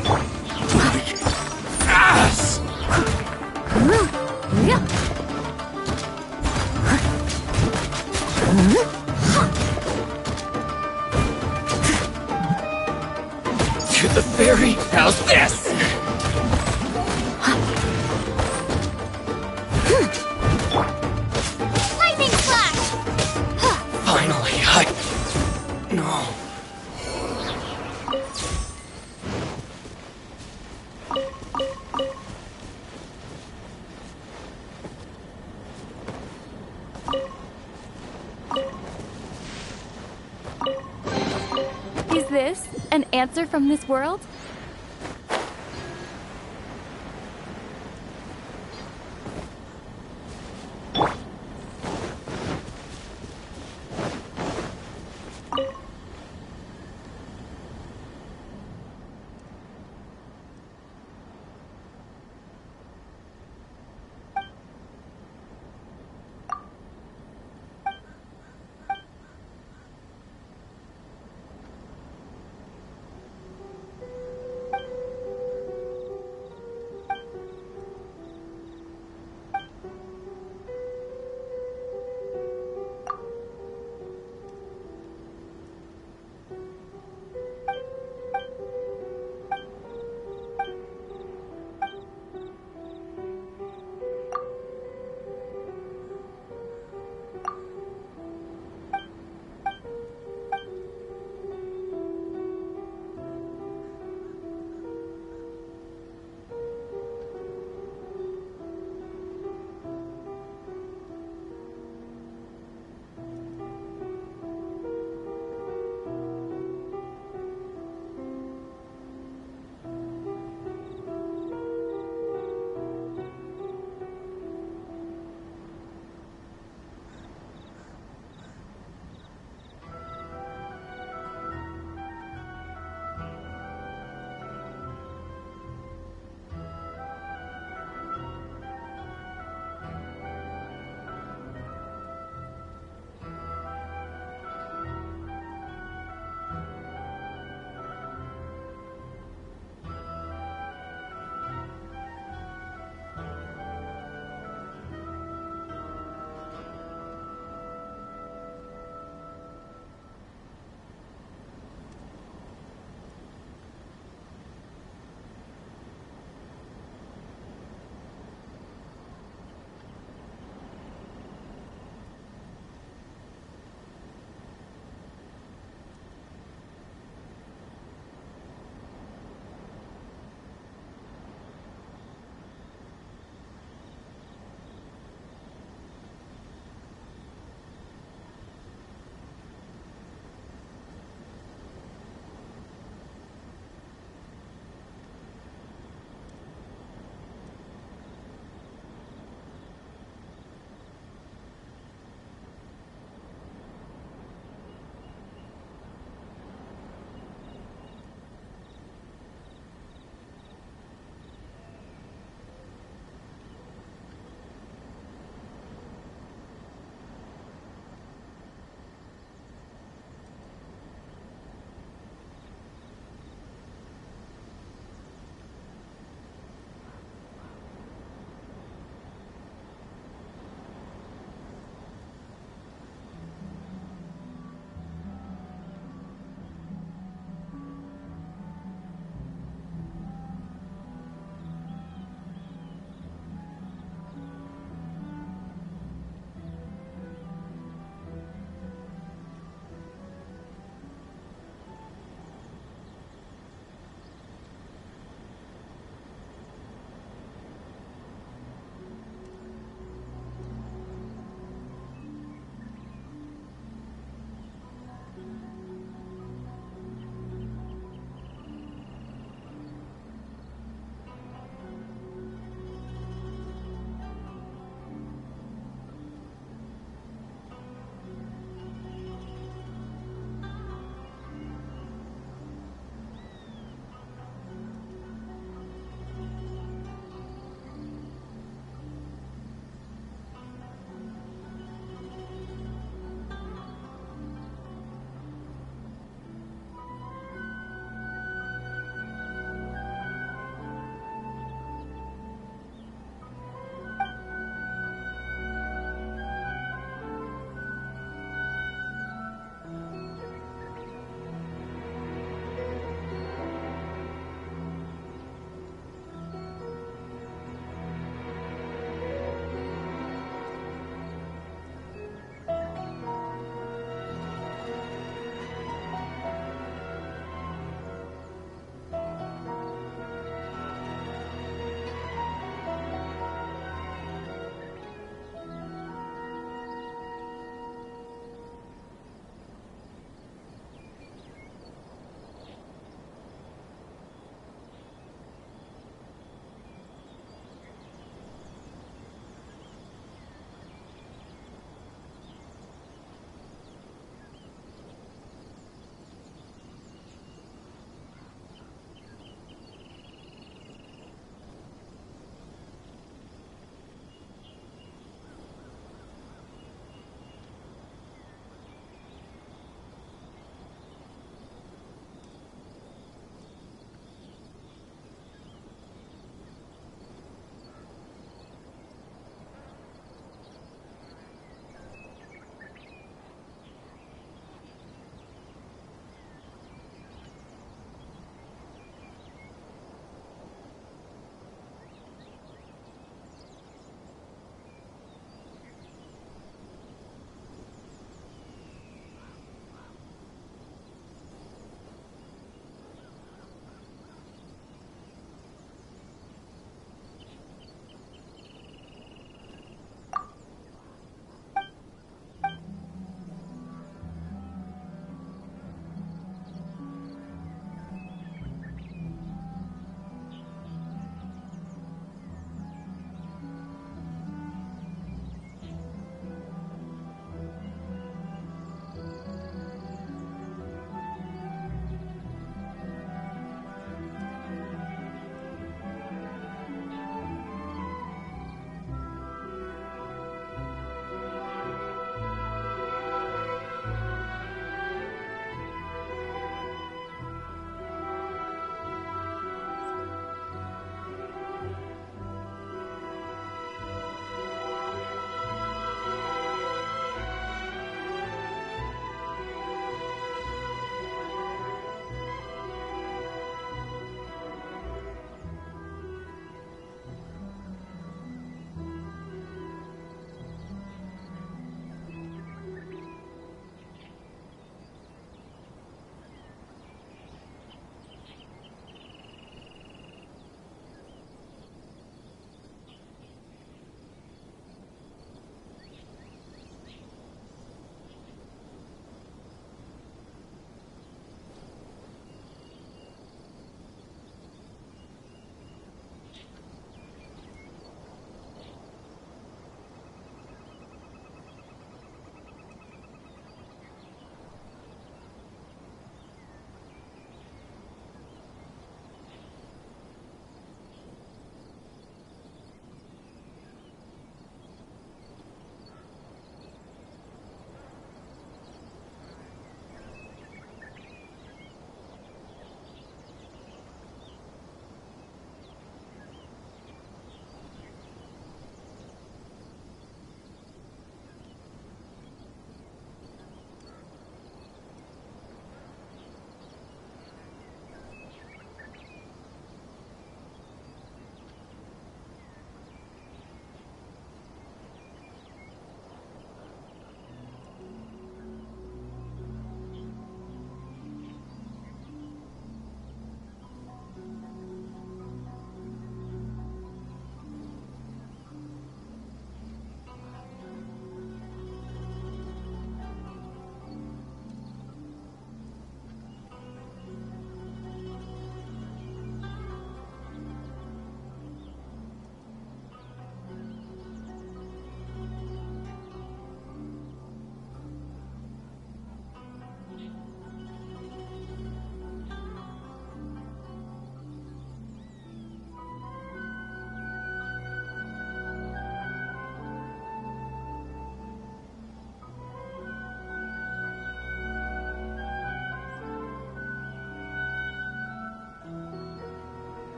Like ass. To the fairy. How's this? Lightning flash! Finally, No. Is this an answer from this world?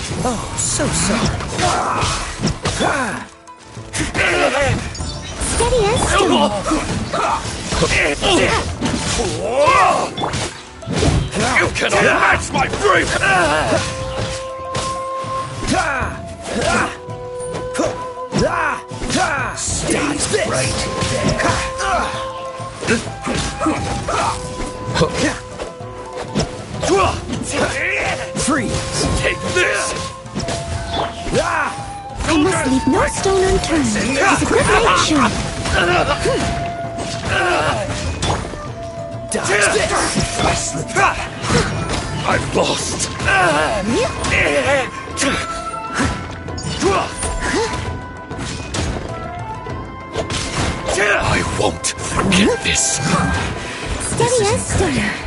Oh, so sorry. Steady as stone. You cannot match my brave! Stay right there. Freeze. Take this! I must leave no stone unturned. It's a good night shot. Dodge this. I slipped up. I've lost! I won't forget this! Steady as stone.